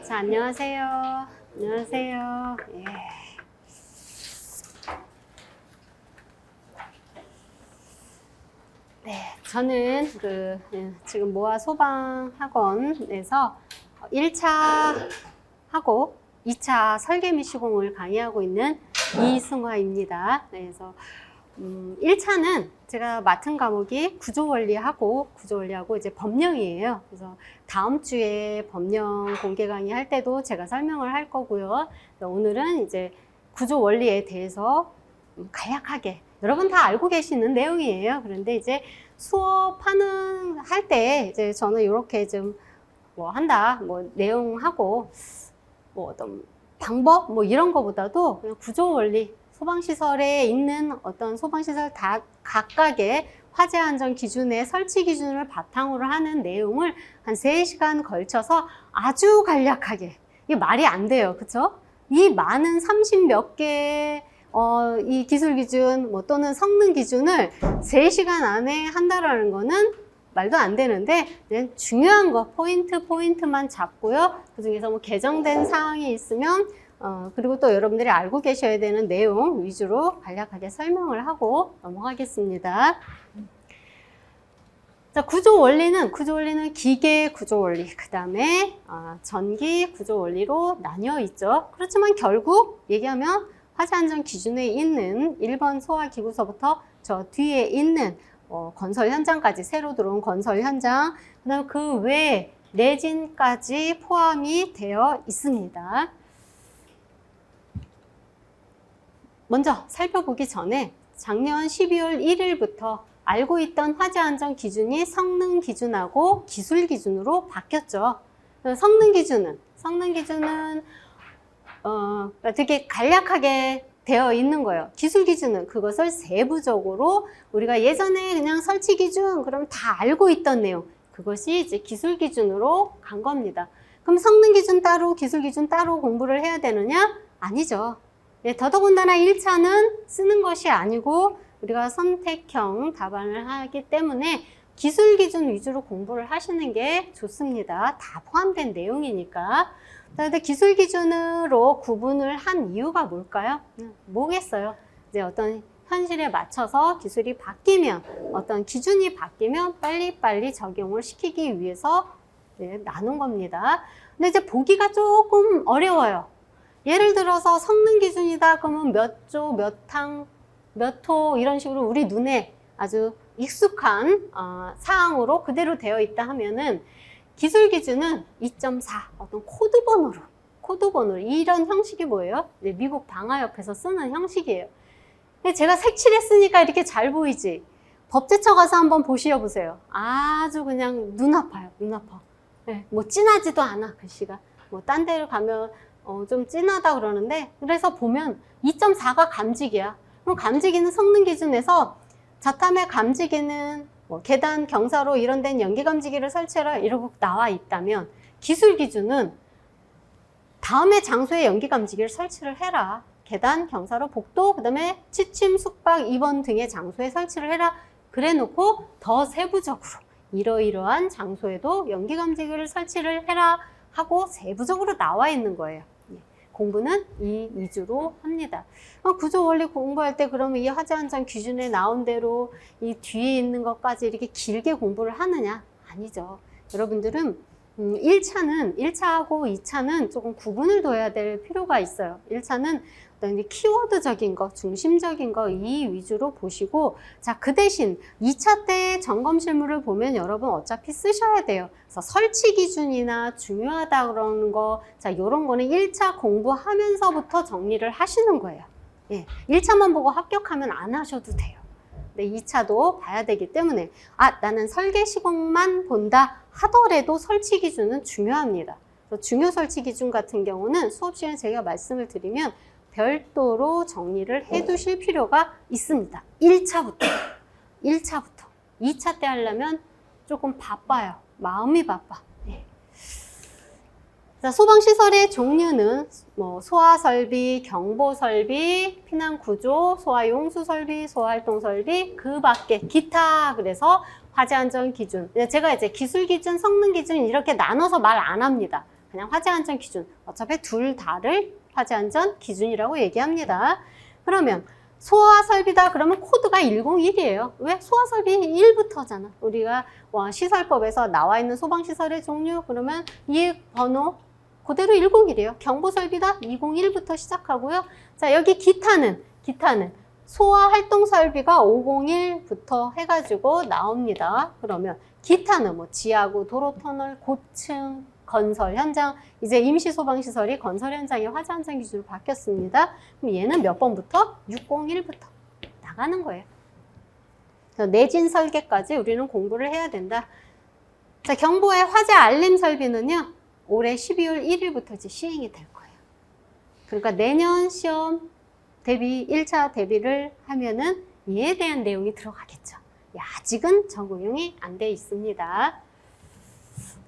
자, 안녕하세요. 안녕하세요. 예. 네, 저는 지금 모아 소방학원에서 1차 하고 2차 설계 및 시공을 강의하고 있는 이승화입니다. 그래서 1차는 제가 맡은 과목이 구조원리하고 이제 법령이에요. 그래서 다음 주에 법령 공개 강의 할 때도 제가 설명을 할 거고요. 오늘은 이제 구조원리에 대해서 간략하게 여러분 다 알고 계시는 내용이에요. 그런데 이제 수업하는 할 때 이제 저는 이렇게 좀 내용하고 어떤 방법 이런 거보다도 그냥 구조원리 소방시설에 있는 어떤 소방시설 각각의 화재 안전 기준의 설치 기준을 바탕으로 하는 내용을 한 3시간 걸쳐서 아주 간략하게, 이게 말이 안 돼요. 그쵸? 이 많은 30몇 개의 이 기술 기준 또는 성능 기준을 3시간 안에 한다라는 거는 말도 안 되는데, 그냥 중요한 거 포인트만 잡고요. 그 중에서 개정된 사항이 있으면 그리고 또 여러분들이 알고 계셔야 되는 내용 위주로 간략하게 설명을 하고 넘어가겠습니다. 자, 구조원리는 기계 구조원리, 그 다음에 전기 구조원리로 나뉘어 있죠. 그렇지만 결국 얘기하면 화재안전 기준에 있는 1번 소화기구서부터 저 뒤에 있는 건설 현장까지, 새로 들어온 건설 현장, 그 다음에 그 외에 내진까지 포함이 되어 있습니다. 먼저 살펴보기 전에 작년 12월 1일부터 알고 있던 화재안전 기준이 성능 기준하고 기술 기준으로 바뀌었죠. 성능 기준은 되게 간략하게 되어 있는 거예요. 기술 기준은 그것을 세부적으로 우리가 예전에 그냥 설치 기준 그럼 다 알고 있던 내용, 그것이 이제 기술 기준으로 간 겁니다. 그럼 성능 기준 따로 기술 기준 따로 공부를 해야 되느냐? 아니죠. 네, 더더군다나 1차는 쓰는 것이 아니고 우리가 선택형 답안을 하기 때문에 기술 기준 위주로 공부를 하시는 게 좋습니다. 다 포함된 내용이니까. 그런데 기술 기준으로 구분을 한 이유가 뭘까요? 뭐겠어요? 이제 어떤 현실에 맞춰서 기술이 바뀌면, 어떤 기준이 바뀌면 빨리빨리 적용을 시키기 위해서 나눈 겁니다. 근데 이제 보기가 조금 어려워요. 예를 들어서 성능 기준이다 그러면 몇 조, 몇 탕, 몇 호 이런 식으로 우리 눈에 아주 익숙한 사항으로 그대로 되어 있다 하면은, 기술 기준은 2.4 어떤 코드번호로 이런 형식이 뭐예요? 미국 방화협회에서 쓰는 형식이에요. 근데 제가 색칠했으니까 이렇게 잘 보이지. 법제처 가서 한번 보시어보세요. 아주 그냥 눈 아파요. 눈 아파. 네, 진하지도 않아, 글씨가. 딴 데를 가면 좀 진하다 그러는데, 그래서 보면 2.4가 감지기야. 그럼 감지기는 성능 기준에서 자탐의 감지기는 계단, 경사로 이런 데는 연기 감지기를 설치해라 이러고 나와 있다면, 기술 기준은 다음의 장소에 연기 감지기를 설치를 해라. 계단, 경사로, 복도, 그 다음에 취침, 숙박, 입원 등의 장소에 설치를 해라. 그래 놓고 더 세부적으로 이러이러한 장소에도 연기 감지기를 설치를 해라 하고 세부적으로 나와 있는 거예요. 공부는 이 위주로 합니다. 구조 원리 공부할 때 그러면 이 화재 안전 기준에 나온 대로 이 뒤에 있는 것까지 이렇게 길게 공부를 하느냐? 아니죠. 여러분들은 1차하고 2차는 조금 구분을 둬야 될 필요가 있어요. 1차는 어떤 키워드적인 거, 중심적인 거 이 위주로 보시고, 자, 그 대신 2차 때 점검 실무를 보면 여러분 어차피 쓰셔야 돼요. 그래서 설치 기준이나 중요하다 그러는 거, 자, 요런 거는 1차 공부하면서부터 정리를 하시는 거예요. 예, 1차만 보고 합격하면 안 하셔도 돼요. 근데 2차도 봐야 되기 때문에, 나는 설계 시공만 본다 하더라도 설치 기준은 중요합니다. 중요 설치 기준 같은 경우는 수업 시간에 제가 말씀을 드리면 별도로 정리를 해 두실 필요가 있습니다. 1차부터. 2차 때 하려면 조금 바빠요. 마음이 바빠. 네. 자, 소방시설의 종류는 소화설비, 경보설비, 피난구조, 소화용수설비, 소화활동설비, 그 밖에 기타, 그래서 화재안전 기준. 제가 이제 기술 기준, 성능 기준 이렇게 나눠서 말 안 합니다. 그냥 화재안전 기준. 어차피 둘 다를 화재안전 기준이라고 얘기합니다. 그러면 소화설비다 그러면 코드가 101이에요. 왜? 소화설비 1부터잖아. 우리가 시설법에서 나와 있는 소방시설의 종류 그러면 이 번호 그대로 101이에요. 경보설비다 201부터 시작하고요. 자, 여기 기타는 소화활동설비가 501부터 해가지고 나옵니다. 그러면 기타는 뭐 지하구, 도로터널, 고층, 건설 현장, 이제 임시소방시설이 건설 현장의 화재안전 기준으로 바뀌었습니다. 그럼 얘는 몇 번부터? 601부터 나가는 거예요. 내진 설계까지 우리는 공부를 해야 된다. 자, 경보의 화재 알림 설비는요, 올해 12월 1일부터 이제 시행이 될 거예요. 그러니까 내년 시험 대비, 1차 대비를 하면은 이에 대한 내용이 들어가겠죠. 아직은 적용이 안 돼 있습니다.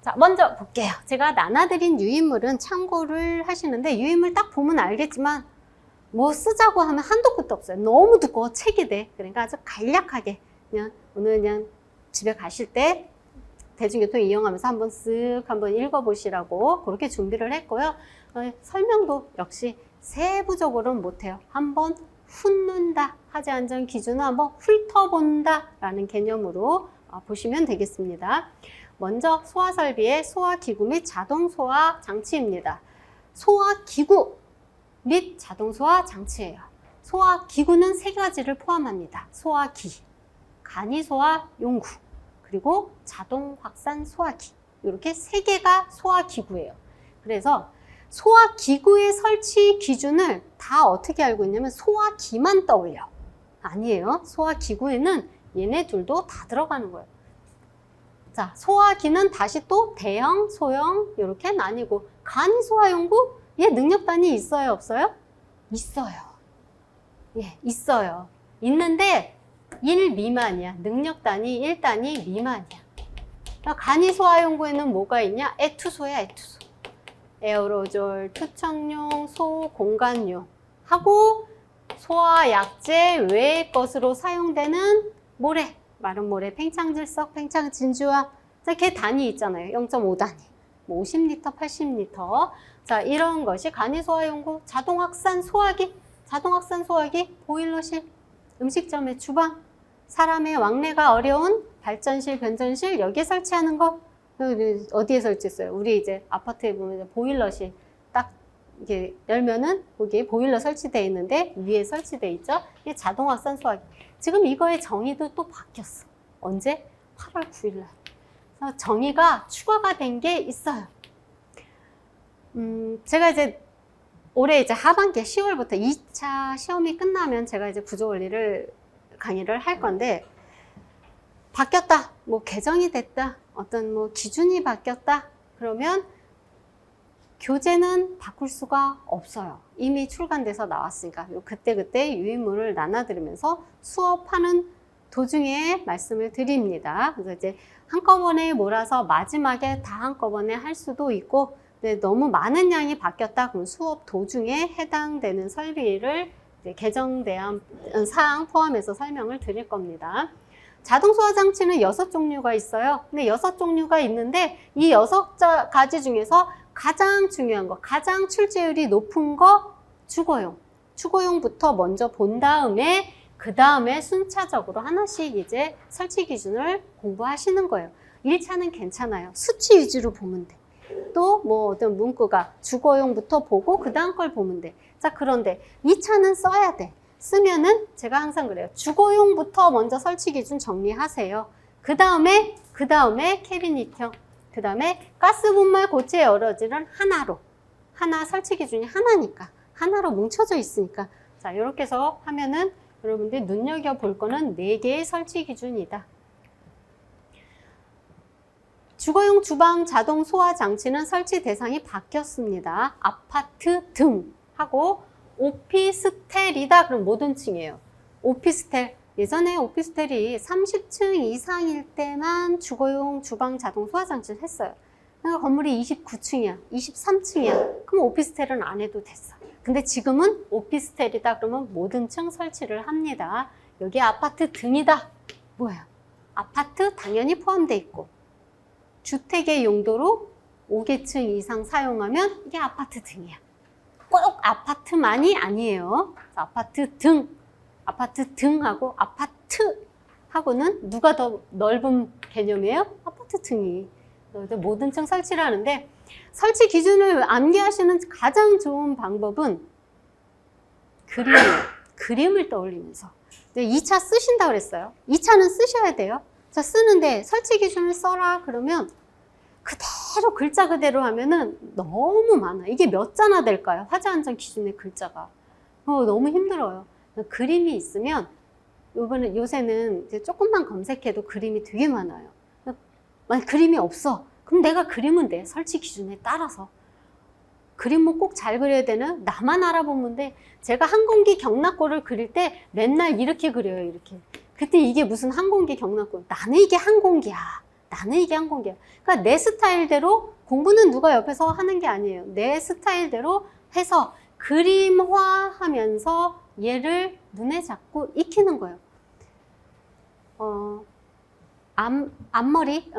자, 먼저 볼게요. 제가 나눠드린 유인물은 참고를 하시는데 유인물 딱 보면 알겠지만 뭐 쓰자고 하면 한도 끝도 없어요. 너무 두꺼워 책이 돼. 그러니까 아주 간략하게 그냥 오늘 그냥 집에 가실 때 대중교통 이용하면서 한번 읽어보시라고 그렇게 준비를 했고요. 설명도 역시 세부적으로는 못해요. 한번 훑는다. 화재안전 기준을 한번 훑어본다 라는 개념으로 보시면 되겠습니다. 먼저 소화설비의 소화기구 및 자동소화 장치입니다. 소화기구 및 자동소화 장치예요. 소화기구는 세 가지를 포함합니다. 소화기, 간이소화 용구, 그리고 자동확산 소화기. 이렇게 세 개가 소화기구예요. 그래서 소화기구의 설치 기준을 다 어떻게 알고 있냐면 소화기만 떠올려. 아니에요. 소화기구에는 얘네 둘도 다 들어가는 거예요. 자, 소화기는 다시 또 대형, 소형 이렇게 나뉘고 간이소화용구? 얘 능력단위 있어요, 없어요? 있어요. 예, 있어요. 있는데 1 미만이야. 능력단위 1단위 미만이야. 간이소화용구에는 뭐가 있냐? 애투소야, 애투소. 에어로졸, 투척용, 소공간용 하고 소화약제 외의 것으로 사용되는 모래, 마른 모래, 팽창질석, 팽창진주화. 자, 걔 단위 있잖아요. 0.5단위. 뭐 50리터, 80리터. 자, 이런 것이 간이소화용구, 자동확산 소화기, 자동확산 소화기, 보일러실, 음식점의 주방, 사람의 왕래가 어려운 발전실, 변전실 여기에 설치하는 거. 어디에 설치했어요? 우리 이제 아파트에 보면 보일러실 딱 이렇게 열면은 거기에 보일러 설치되어 있는데 위에 설치되어 있죠? 이게 자동확산 소화기. 지금 이거의 정의도 또 바뀌었어. 언제? 8월 9일 날. 그래서 정의가 추가가 된 게 있어요. 제가 이제 올해 이제 하반기 10월부터 2차 시험이 끝나면 제가 이제 구조원리를 강의를 할 건데 바뀌었다. 뭐 개정이 됐다. 어떤 뭐 기준이 바뀌었다. 그러면 교재는 바꿀 수가 없어요. 이미 출간돼서 나왔으니까 그때그때 유인물을 나눠드리면서 수업하는 도중에 말씀을 드립니다. 그래서 이제 한꺼번에 몰아서 마지막에 다 한꺼번에 할 수도 있고 근데 너무 많은 양이 바뀌었다. 그럼 수업 도중에 해당되는 설비를 이제 개정대안 사항 포함해서 설명을 드릴 겁니다. 자동소화 장치는 6종류가 있어요. 근데 6종류가 있는데 이 6가지 중에서 가장 중요한 거, 가장 출제율이 높은 거 주거용. 주거용부터 먼저 본 다음에 그 다음에 순차적으로 하나씩 이제 설치 기준을 공부하시는 거예요. 1차는 괜찮아요. 수치 위주로 보면 돼. 또 뭐 어떤 문구가 주거용부터 보고 그 다음 걸 보면 돼. 자, 그런데 2차는 써야 돼. 쓰면은 제가 항상 그래요. 주거용부터 먼저 설치 기준 정리하세요. 그 다음에 캐비닛형, 그 다음에 가스 분말 고체 에어로졸은 하나로. 하나 설치 기준이 하나니까. 하나로 뭉쳐져 있으니까. 자, 이렇게 해서 하면은 여러분들이 눈여겨볼 거는 4개의 설치 기준이다. 주거용 주방 자동 소화 장치는 설치 대상이 바뀌었습니다. 아파트 등 하고 오피스텔이다. 그럼 모든 층이에요. 오피스텔. 예전에 오피스텔이 30층 이상일 때만 주거용 주방 자동 소화 장치를 했어요. 그러니까 건물이 29층이야, 23층이야. 그럼 오피스텔은 안 해도 됐어. 근데 지금은 오피스텔이다. 그러면 모든 층 설치를 합니다. 여기 아파트 등이다. 뭐예요? 아파트 당연히 포함되어 있고 주택의 용도로 5계층 이상 사용하면 이게 아파트 등이야. 꼭 아파트만이 아니에요. 아파트 등하고 아파트하고는 누가 더 넓은 개념이에요? 아파트 등이. 모든 층 설치를 하는데 설치 기준을 암기하시는 가장 좋은 방법은 그림을 떠올리면서 2차 쓰신다 그랬어요. 2차는 쓰셔야 돼요. 자, 쓰는데 설치 기준을 써라 그러면 그대로 글자 그대로 하면은 너무 많아. 이게 몇 자나 될까요? 화재 안전 기준의 글자가. 너무 힘들어요. 그림이 있으면 요새는 이제 조금만 검색해도 그림이 되게 많아요. 만약 그림이 없어. 그럼 내가 그리면 돼. 설치 기준에 따라서. 그림은 꼭 잘 그려야 되는, 나만 알아보면 돼. 제가 항공기 경락고를 그릴 때 맨날 이렇게 그려요, 이렇게. 그때 이게 무슨 항공기 경락고. 나는 이게 항공기야. 그러니까 내 스타일대로, 공부는 누가 옆에서 하는 게 아니에요. 내 스타일대로 해서 그림화하면서 얘를 눈에 잡고 익히는 거예요. 앞머리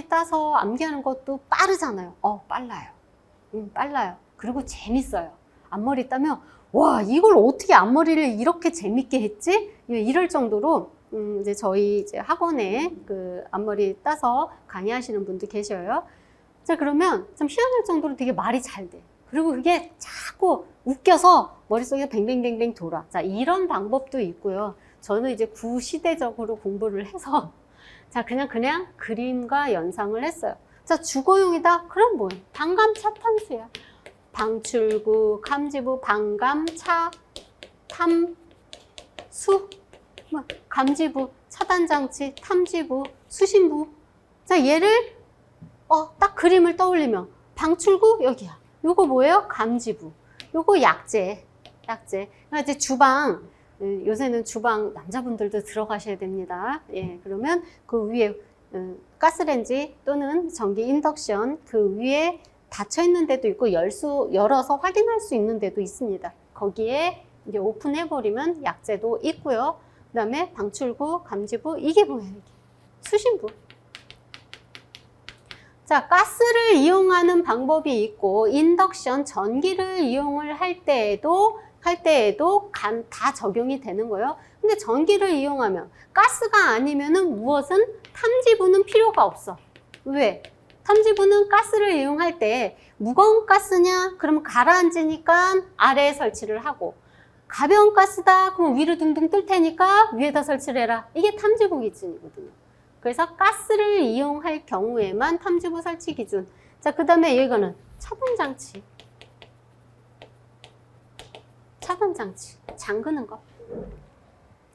따서 암기하는 것도 빠르잖아요. 빨라요. 그리고 재밌어요. 앞머리 따면, 와, 이걸 어떻게 앞머리를 이렇게 재밌게 했지? 이럴 정도로, 이제 저희 이제 학원에 그 앞머리 따서 강의하시는 분도 계셔요. 자, 그러면 좀 희한할 정도로 되게 말이 잘 돼. 그리고 그게 자꾸 웃겨서 머릿속에 뱅뱅뱅뱅 돌아. 자, 이런 방법도 있고요. 저는 이제 구시대적으로 공부를 해서 자, 그냥 그림과 연상을 했어요. 자, 주거용이다? 그럼 뭐예요? 방감 차탄수야. 방출구, 감지부, 방감, 차, 탐, 수. 감지부, 차단장치, 탐지부, 수신부. 자, 얘를 딱 그림을 떠올리면 방출구 여기야. 요거 뭐예요? 감지부. 요거 약재. 그러니까 이제 주방. 요새는 주방 남자분들도 들어가셔야 됩니다. 예, 그러면 그 위에 가스레인지 또는 전기 인덕션 그 위에 닫혀 있는 데도 있고 열어서 확인할 수 있는 데도 있습니다. 거기에 이제 오픈해 버리면 약재도 있고요. 그 다음에 방출구, 감지부, 이게 뭐예요? 이게 수신부. 자, 가스를 이용하는 방법이 있고 인덕션, 전기를 이용을 할 때에도 다 적용이 되는 거예요. 근데 전기를 이용하면 가스가 아니면은 무엇은 탐지부는 필요가 없어. 왜? 탐지부는 가스를 이용할 때 무거운 가스냐? 그러면 가라앉으니까 아래에 설치를 하고 가벼운 가스다? 그럼 위로 둥둥 뜰 테니까 위에다 설치를 해라. 이게 탐지부 기준이거든요. 그래서 가스를 이용할 경우에만 탐지부 설치 기준. 자, 그 다음에 이거는 차단장치. 잠그는 거.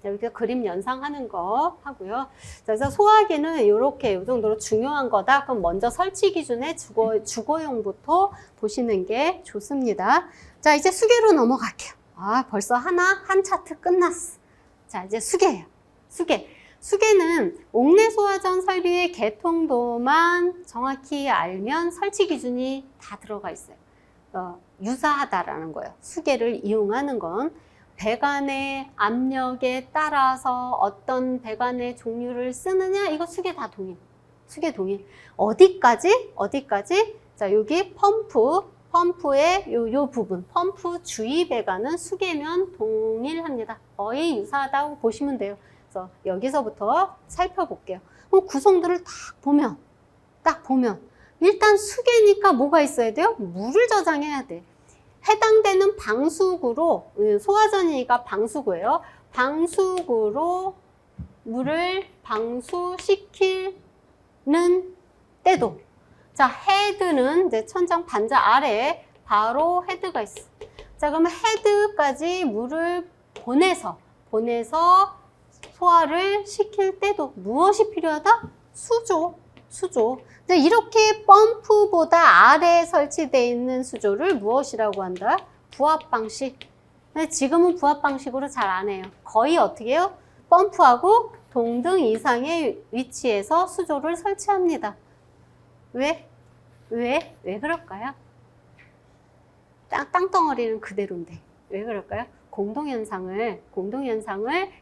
여기서 그림 연상하는 거 하고요. 그래서 소화기는 이렇게 이 정도로 중요한 거다. 그럼 먼저 설치 기준에 주거용부터 보시는 게 좋습니다. 자, 이제 수계로 넘어갈게요. 벌써 한 차트 끝났어. 자, 이제 수계예요. 수계는 옥내 소화전 설비의 개통도만 정확히 알면 설치 기준이 다 들어가 있어요. 유사하다라는 거예요. 수계를 이용하는 건 배관의 압력에 따라서 어떤 배관의 종류를 쓰느냐, 이거 수계 다 동일. 어디까지? 자, 여기 펌프의 요 부분, 펌프 주위 배관은 수계면 동일합니다. 거의 유사하다고 보시면 돼요. 그래서 여기서부터 살펴볼게요. 그럼 구성들을 딱 보면 일단 수계니까 뭐가 있어야 돼요? 물을 저장해야 돼. 해당되는 방수구로, 소화전이니까 방수구예요. 방수구로 물을 방수시키는 때도. 자, 헤드는 이제 천장 반자 아래에 바로 헤드가 있어. 자, 그러면 헤드까지 물을 보내서 소화를 시킬 때도 무엇이 필요하다? 수조. 이렇게 펌프보다 아래에 설치되어 있는 수조를 무엇이라고 한다? 부압 방식. 지금은 부압 방식으로 잘 안 해요. 거의 어떻게 해요? 펌프하고 동등 이상의 위치에서 수조를 설치합니다. 왜 그럴까요? 땅덩어리는 그대로인데 왜 그럴까요? 공동현상을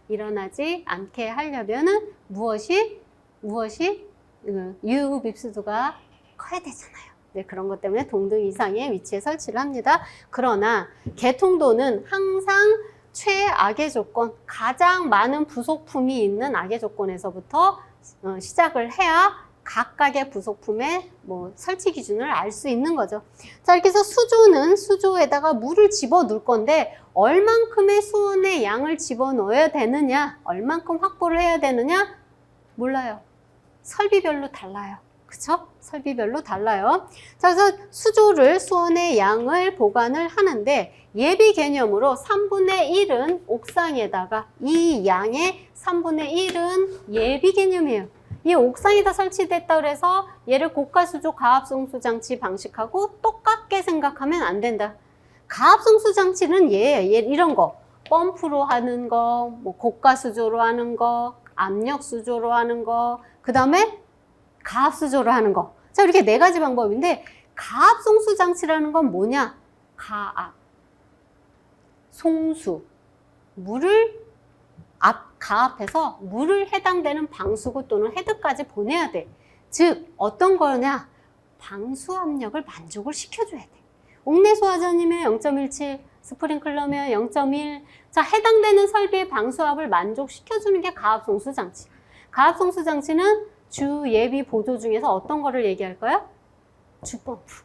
일어나지 않게 하려면은 무엇이 유흡 입수도가 커야 되잖아요. 네, 그런 것 때문에 동등 이상의 위치에 설치를 합니다. 그러나 개통도는 항상 최악의 조건, 가장 많은 부속품이 있는 악의 조건에서부터 시작을 해야 각각의 부속품의 설치 기준을 알 수 있는 거죠. 자, 이렇게 해서 수조는 수조에다가 물을 집어 넣을 건데 얼만큼의 수온의 양을 집어 넣어야 되느냐, 얼만큼 확보를 해야 되느냐 몰라요. 설비별로 달라요. 그쵸? 설비별로 달라요. 자, 그래서 수조를 수온의 양을 보관을 하는데 예비 개념으로 3분의 1은 옥상에다가 이 양의 3분의 1은 예비 개념이에요. 이 옥상에다 설치됐다 그래서 얘를 고가수조 가압송수장치 방식하고 똑같게 생각하면 안 된다. 가압송수장치는 얘 이런 거 펌프로 하는 거, 고가수조로 하는 거, 압력수조로 하는 거, 그 다음에 가압수조로 하는 거. 자, 이렇게 네 가지 방법인데 가압송수장치라는 건 뭐냐? 가압, 송수, 물을 가압해서 물을 해당되는 방수구 또는 헤드까지 보내야 돼. 즉 어떤 거냐? 방수 압력을 만족을 시켜줘야 돼. 옥내소화전이면 0.17, 스프링클러면 0.1. 자, 해당되는 설비의 방수압을 만족시켜주는 게 가압송수장치. 가압송수장치는 주 예비 보조 중에서 어떤 거를 얘기할까요? 주펌프.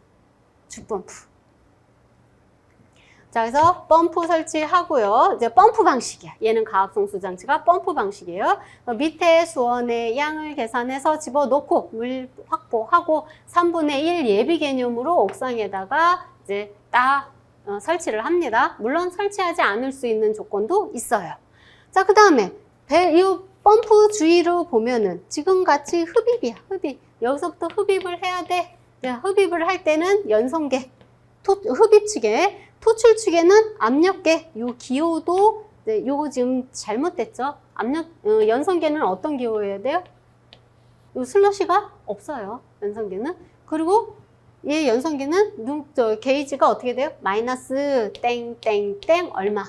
자, 그래서 펌프 설치하고요. 이제 펌프 방식이야. 얘는 가압송수장치가 펌프 방식이에요. 밑에 수원의 양을 계산해서 집어넣고 물 확보하고 3분의 1 예비 개념으로 옥상에다가 이제 설치를 합니다. 물론 설치하지 않을 수 있는 조건도 있어요. 자, 그 다음에 이 펌프 주위로 보면은 지금 같이 흡입이야. 흡입. 여기서부터 흡입을 해야 돼. 흡입을 할 때는 연성계, 흡입 측에, 토출 측에는 압력계. 요 기호도 요거 지금 잘못됐죠. 연성계는 어떤 기호여야 돼요? 요 슬러시가 없어요. 연성계는. 그리고 얘 연성계는 게이지가 어떻게 돼요? 마이너스 땡땡땡 얼마.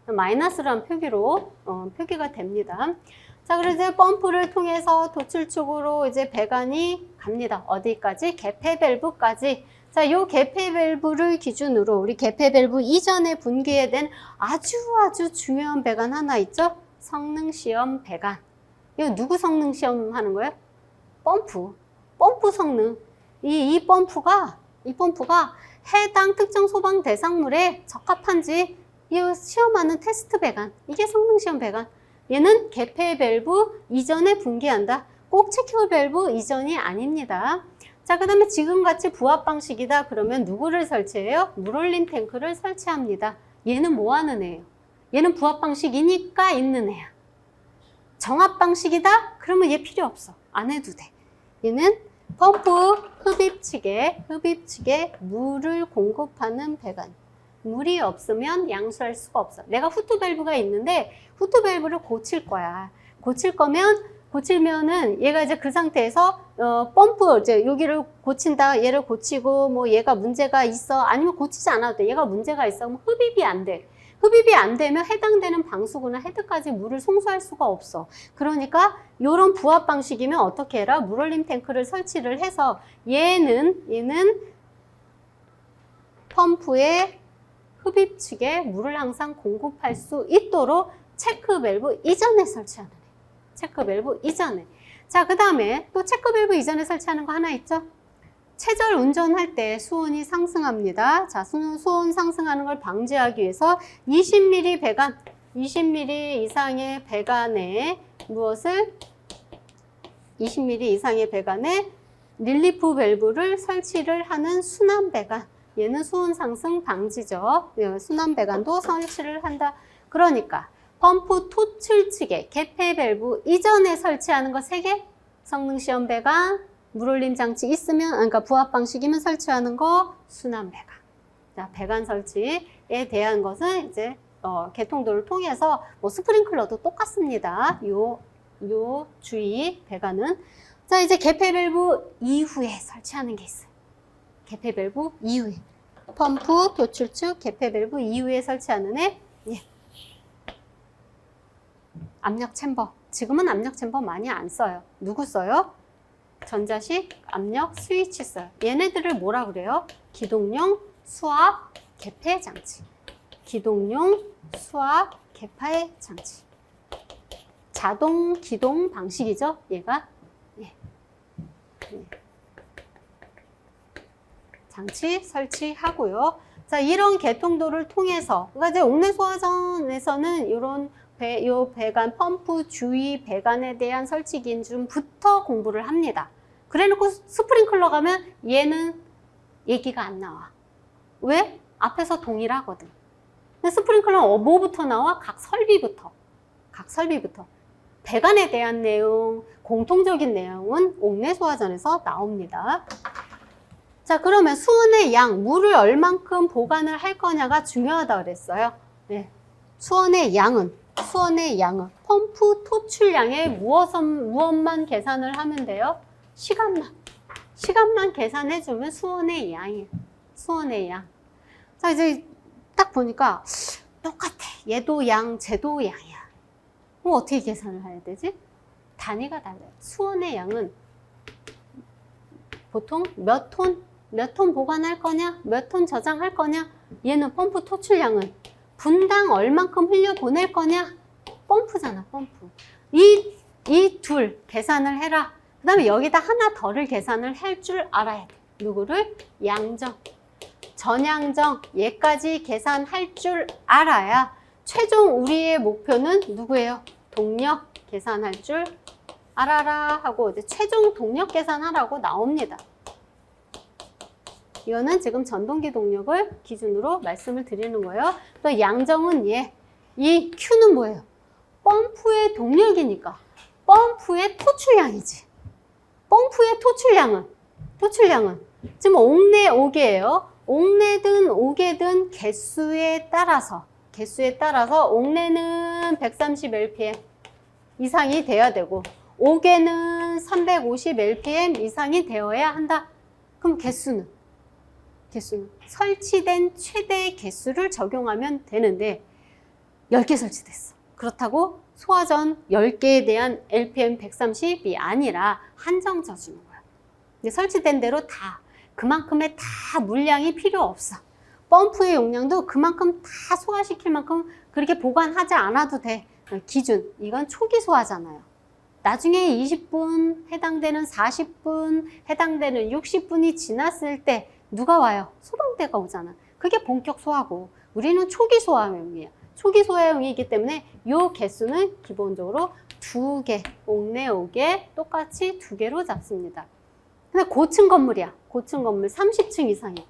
마이너스라는 표기로 표기가 됩니다. 자, 그래서 이제 펌프를 통해서 도출축으로 이제 배관이 갑니다. 어디까지? 개폐 밸브까지. 자, 요 개폐 밸브를 기준으로 우리 개폐 밸브 이전에 분기된 아주 중요한 배관 하나 있죠? 성능시험 배관. 이거 누구 성능시험 하는 거예요? 펌프 성능. 이 펌프가 해당 특정 소방 대상물에 적합한지 이 시험하는 테스트 배관. 이게 성능시험 배관. 얘는 개폐 밸브 이전에 분기한다. 꼭 체크 밸브 이전이 아닙니다. 자, 그 다음에 지금같이 부합 방식이다. 그러면 누구를 설치해요? 물올림 탱크를 설치합니다. 얘는 뭐 하는 애예요? 얘는 부합 방식이니까 있는 애야. 정합 방식이다? 그러면 얘 필요 없어. 안 해도 돼. 얘는 펌프 흡입 측에 물을 공급하는 배관. 물이 없으면 양수할 수가 없어. 내가 후트 밸브가 있는데 후트 밸브를 고칠 거야. 고치면은 얘가 이제 그 상태에서 펌프 이제 여기를 고친다. 얘를 고치고 얘가 문제가 있어. 아니면 고치지 않아도 돼. 얘가 문제가 있어. 그럼 흡입이 안 돼. 흡입이 안 되면 해당되는 방수구나 헤드까지 물을 송수할 수가 없어. 그러니까 이런 부합 방식이면 어떻게 해라? 물올림 탱크를 설치를 해서 얘는 펌프의 흡입 측에 물을 항상 공급할 수 있도록 체크 밸브 이전에 설치하는 애. 체크 밸브 이전에. 자, 그 다음에 또 체크 밸브 이전에 설치하는 거 하나 있죠? 체절 운전할 때 수온이 상승합니다. 자, 수온 상승하는 걸 방지하기 위해서 20mm 배관, 20mm 이상의 배관에 무엇을? 20mm 이상의 배관에 릴리프 밸브를 설치를 하는 순환 배관. 얘는 수온 상승 방지죠. 순환 배관도 설치를 한다. 그러니까 펌프 토출 측에 개폐 밸브 이전에 설치하는 거 3개. 성능시험 배관, 물올림 장치 있으면, 그러니까 부합 방식이면 설치하는 거 순환 배관. 자, 배관 설치에 대한 것은 이제 개통도를 통해서 스프링클러도 똑같습니다. 요 주의 배관은. 자, 이제 개폐 밸브 이후에 설치하는 게 있어요. 개폐 밸브 이후에. 펌프 도출축 개폐 밸브 이후에 설치하는 애. 예. 압력 챔버. 지금은 압력 챔버 많이 안 써요. 누구 써요? 전자식 압력 스위치 써요. 얘네들을 뭐라 그래요? 기동용 수압 개폐 장치. 기동용 수압 개폐 장치. 자동 기동 방식이죠, 얘가. 예. 예. 장치 설치하고요. 자, 이런 개통도를 통해서, 그러니까 이제 옥내 소화전에서는 이런 요 배관, 펌프 주위 배관에 대한 설치 기준부터 공부를 합니다. 그래 놓고 스프링클러 가면 얘는 얘기가 안 나와. 왜? 앞에서 동일하거든. 근데 스프링클러는 뭐부터 나와? 각 설비부터. 각 설비부터. 배관에 대한 내용, 공통적인 내용은 옥내 소화전에서 나옵니다. 자, 그러면 수온의 양, 물을 얼만큼 보관을 할 거냐가 중요하다고 그랬어요. 네. 수온의 양은 펌프 토출량의 무엇만 계산을 하면 돼요? 시간만 계산해주면 수온의 양이에요. 수온의 양. 자, 이제 딱 보니까 똑같아. 얘도 양, 쟤도 양이야. 그럼 어떻게 계산을 해야 되지? 단위가 달라요. 수온의 양은 보통 몇 톤 보관할 거냐? 몇 톤 저장할 거냐? 얘는 펌프 토출량은 분당 얼만큼 흘려보낼 거냐? 펌프잖아, 펌프. 이 둘 계산을 해라. 그 다음에 여기다 하나 더를 계산을 할 줄 알아야 돼. 누구를? 양정. 전양정. 얘까지 계산할 줄 알아야 최종 우리의 목표는 누구예요? 동력 계산할 줄 알아라 하고 이제 최종 동력 계산하라고 나옵니다. 이거는 지금 전동기 동력을 기준으로 말씀을 드리는 거예요. 또 양정은 이 Q는 뭐예요? 펌프의 동력이니까 펌프의 토출량이지. 펌프의 토출량은 지금 옥내 옥이에요. 옥내든 옥외든 개수에 따라서 옥내는 130 LPM 이상이 돼야 되고 옥외는 350 LPM 이상이 되어야 한다. 그럼 개수는 설치된 최대 개수를 적용하면 되는데 10개 설치됐어. 그렇다고 소화전 10개에 대한 LPM 130이 아니라 한정져 주는 거야. 근데 설치된 대로 다 그만큼의 다 물량이 필요 없어. 펌프의 용량도 그만큼 다 소화시킬 만큼 그렇게 보관하지 않아도 돼. 기준, 이건 초기 소화잖아요. 나중에 20분, 해당되는 40분, 해당되는 60분이 지났을 때 누가 와요? 소방대가 오잖아. 그게 본격 소화고 우리는 초기 소화용이에요. 초기 소화용이기 때문에 이 개수는 기본적으로 2개, 옥내 5개 똑같이 2개로 잡습니다. 근데 고층 건물이야. 고층 건물 30층 이상이야.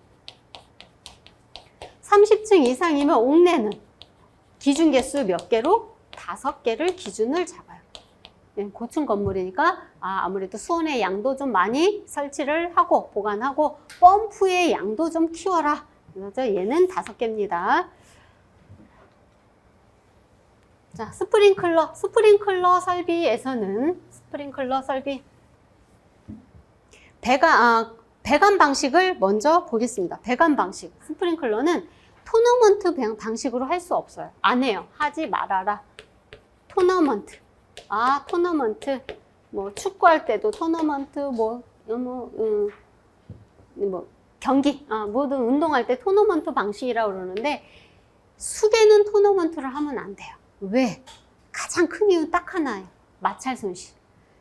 30층 이상이면 옥내는 기준 개수 몇 개로? 5개를 기준을 잡아요. 고층 건물이니까 아무래도 수온의 양도 좀 많이 설치를 하고 보관하고 펌프의 양도 좀 키워라. 그래서 얘는 5개입니다. 자, 스프링클러 설비에서는 스프링클러 설비 배관 방식을 먼저 보겠습니다. 배관 방식. 스프링클러는 토너먼트 방식으로 할 수 없어요. 안 해요. 하지 말아라. 토너먼트. 토너먼트. 뭐 축구할 때도 토너먼트, 경기, 모든 운동할 때 토너먼트 방식이라고 그러는데 수계는 토너먼트를 하면 안 돼요. 왜? 가장 큰 이유는 딱 하나예요. 마찰 손실.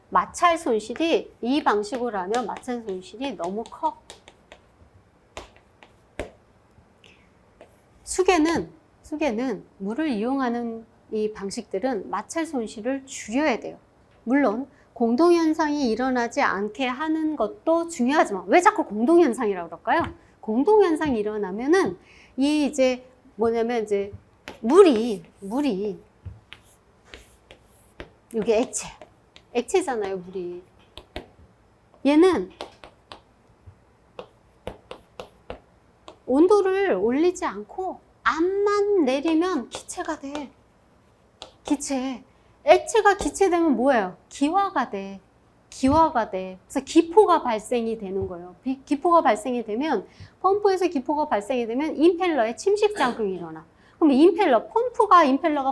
마찰 손실이 이 방식으로 하면 마찰 손실이 너무 커. 수계는 물을 이용하는 이 방식들은 마찰 손실을 줄여야 돼요. 물론 공동현상이 일어나지 않게 하는 것도 중요하지만 왜 자꾸 공동현상이라고 그럴까요? 공동현상이 일어나면은 이제 뭐냐면 이제 물이 이게 액체잖아요, 물이. 얘는 온도를 올리지 않고 압만 내리면 기체가 돼. 액체가 기체되면 뭐예요? 기화가 돼. 그래서 기포가 발생이 되는 거예요. 기포가 발생이 되면 펌프에서 기포가 발생이 되면 임펠러에 침식작용이 일어나. 그럼 펌프가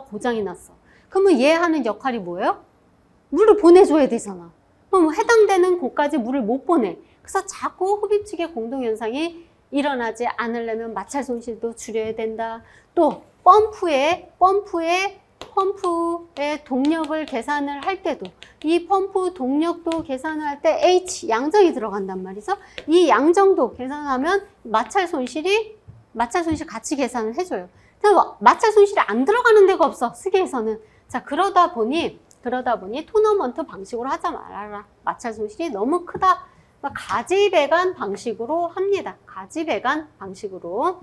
고장이 났어. 그러면 얘 하는 역할이 뭐예요? 물을 보내줘야 되잖아. 그럼 해당되는 곳까지 물을 못 보내. 그래서 자꾸 흡입 측의 공동현상이 일어나지 않으려면 마찰 손실도 줄여야 된다. 또 펌프의 동력을 계산을 할 때도 이 펌프 동력도 계산을 할 때 H 양정이 들어간단 말이죠. 이 양정도 계산하면 마찰 손실 같이 계산을 해줘요. 마찰 손실이 안 들어가는 데가 없어, 스기에서는. 자, 그러다 보니 토너먼트 방식으로 하자 말아라. 마찰 손실이 너무 크다. 가지배관 방식으로 합니다. 가지배관 방식으로.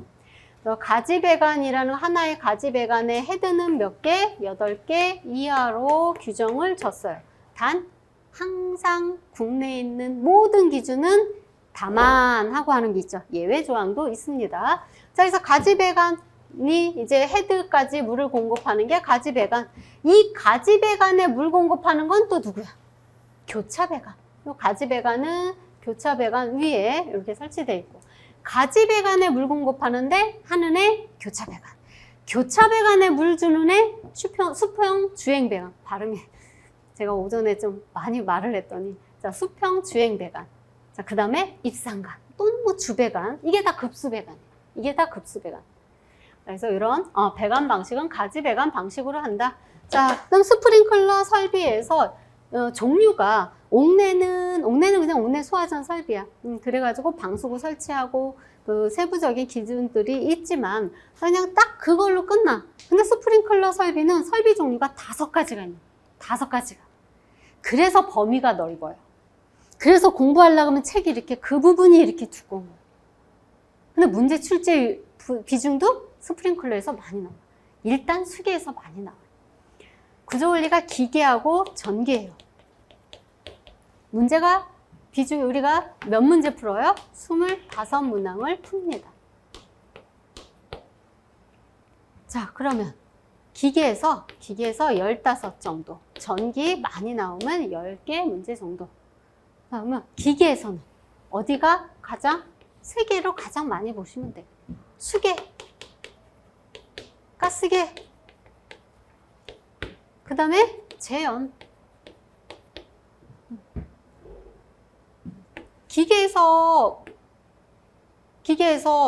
가지배관이라는 하나의 가지배관의 헤드는 몇 개? 8개 이하로 규정을 줬어요. 단 항상 국내에 있는 모든 기준은 다만하고 하는 게 있죠. 예외 조항도 있습니다. 자, 그래서 가지배관이 이제 헤드까지 물을 공급하는 게 가지배관. 이 가지배관에 물 공급하는 건 또 누구야? 교차배관. 가지배관은 교차배관 위에 이렇게 설치되어 있고, 가지배관에 물 공급하는데 하는 애 교차배관. 교차배관에 물 주는 애 수평 주행배관. 발음이 제가 오전에 좀 많이 말을 했더니, 자, 수평 주행배관. 자, 그 다음에 입상관 또는 뭐 주배관. 이게 다 급수배관. 그래서 이런 배관 방식은 가지배관 방식으로 한다. 자, 그럼 스프링클러 설비에서 종류가 옥내는 그냥 옥내 소화전 설비야. 그래가지고 방수구 설치하고 그 세부적인 기준들이 있지만 그냥 딱 그걸로 끝나. 근데 스프링클러 설비는 설비 종류가 5가지가 있는. 5가지가. 그래서 범위가 넓어요. 그래서 공부하려고 하면 책이 이렇게 그 부분이 이렇게 두꺼운 거예요. 근데 문제 출제 비중도 스프링클러에서 많이 나와요. 일단 수계에서 많이 나와요. 구조원리가 기계하고 전기예요. 문제가 비중이 우리가 몇 문제 풀어요? 25문항을 풉니다. 자, 그러면 기계에서 15 정도, 전기 많이 나오면 10개 문제 정도. 그러면 기계에서는 어디가 세계로 가장 많이 보시면 돼요. 수계, 가스계, 그 다음에 제연. 기계에서